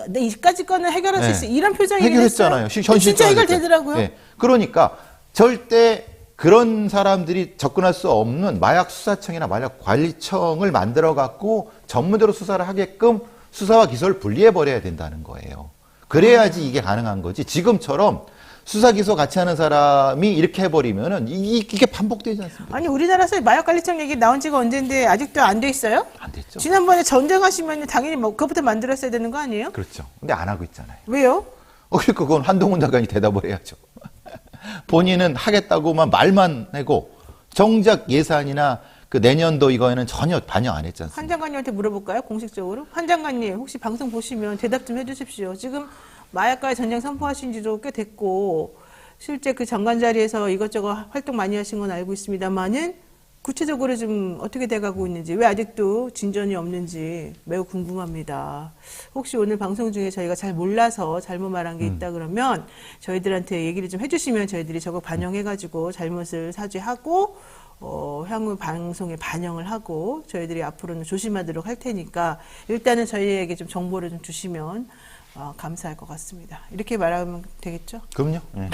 내 이까지 거는 해결할 수 있어. 이런 표정이 해결했잖아요. 진짜 해결되더라고요. 네. 그러니까 절대 그런 사람들이 접근할 수 없는 마약 수사청이나 마약 관리청을 만들어 갖고 전문적으로 수사를 하게끔 수사와 기소를 분리해 버려야 된다는 거예요. 그래야지 이게 가능한 거지. 지금처럼 수사 기소 같이 하는 사람이 이렇게 해버리면은 이게 반복되지 않습니까? 아니, 우리나라에서 마약관리청 얘기 나온 지가 언젠데 아직도 안 돼 있어요? 안 됐죠. 지난번에 전쟁하시면 당연히 뭐 그것부터 만들었어야 되는 거 아니에요? 그렇죠. 근데 안 하고 있잖아요. 왜요? 그러니까 그건 한동훈 장관이 대답을 해야죠. 본인은 하겠다고만 말만 하고 정작 예산이나 그 내년도 이거에는 전혀 반영 안 했지 않습니까? 한 장관님한테 물어볼까요? 공식적으로? 한 장관님 혹시 방송 보시면 대답 좀 해주십시오. 지금 마약과의 전쟁 선포하신 지도 꽤 됐고 실제 그 장관 자리에서 이것저것 활동 많이 하신 건 알고 있습니다만은 구체적으로 좀 어떻게 돼가고 있는지, 왜 아직도 진전이 없는지 매우 궁금합니다. 혹시 오늘 방송 중에 저희가 잘 몰라서 잘못 말한 게 있다 그러면 저희들한테 얘기를 좀 해주시면 저희들이 저거 반영해가지고 잘못을 사죄하고 향후 방송에 반영을 하고 저희들이 앞으로는 조심하도록 할 테니까 일단은 저희에게 좀 정보를 좀 주시면 감사할 것 같습니다. 이렇게 말하면 되겠죠? 그럼요. 네.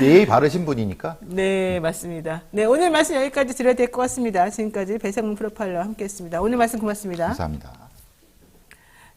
예의 바르신 분이니까. 네, 맞습니다. 네, 오늘 말씀 여기까지 드려야 될 것 같습니다. 지금까지 배상문 프로파일러와 함께했습니다. 오늘 말씀 고맙습니다. 감사합니다.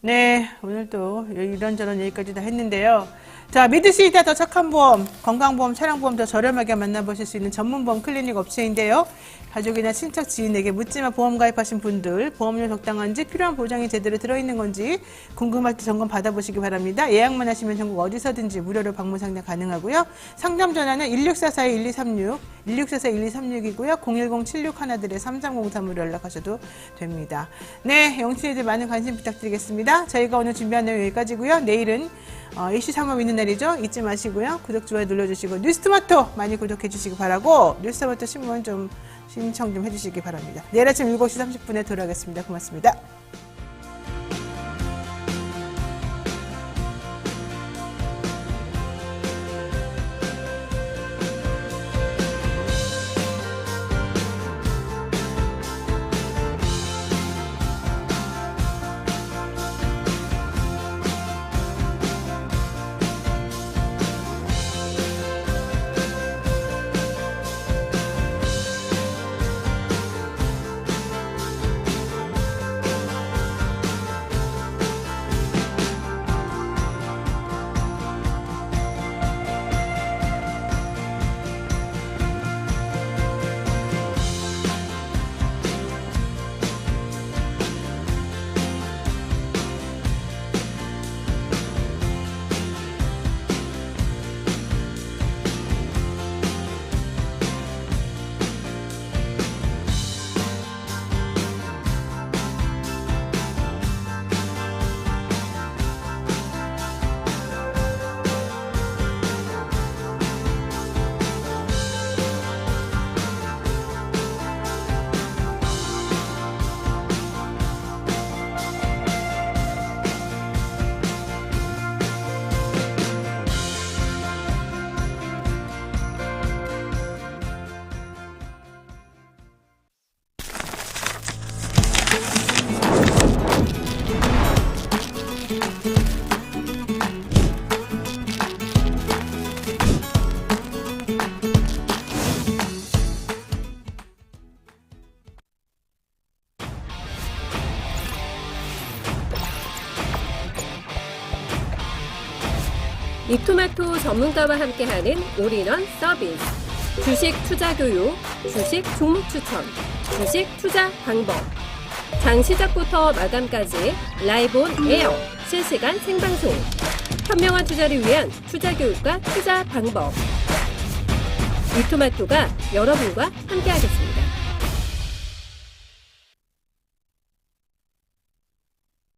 네, 오늘 또 이런저런 얘기까지 다 했는데요. 자, 믿으시다 더 착한 보험, 건강보험, 차량보험 더 저렴하게 만나보실 수 있는 전문보험 클리닉 업체인데요. 가족이나 친척, 지인에게 묻지마 보험 가입하신 분들, 보험료 적당한지, 필요한 보장이 제대로 들어있는 건지 궁금할 때 점검 받아보시기 바랍니다. 예약만 하시면 전국 어디서든지 무료로 방문 상담 가능하고요. 상담 전화는 1644-1236, 1644-1236이고요. 010-7611-3303으로 연락하셔도 됩니다. 네, 영친이들 많은 관심 부탁드리겠습니다. 저희가 오늘 준비한 내용 여기까지고요. 내일은 이슈 삼업 있는 날이죠. 잊지 마시고요. 구독, 좋아요 눌러주시고 뉴스토마토 많이 구독해 주시기 바라고 뉴스토마토 신문 좀 신청 좀 해주시기 바랍니다. 내일 아침 7시 30분에 돌아오겠습니다. 고맙습니다. 잎토마토 전문가와 함께하는 올인원 서비스. 주식 투자 교육, 주식 종목 추천, 주식 투자 방법. 장 시작부터 마감까지 라이브 온 에어 실시간 생방송. 현명한 투자를 위한 투자 교육과 투자 방법. 이토마토가 여러분과 함께하겠습니다.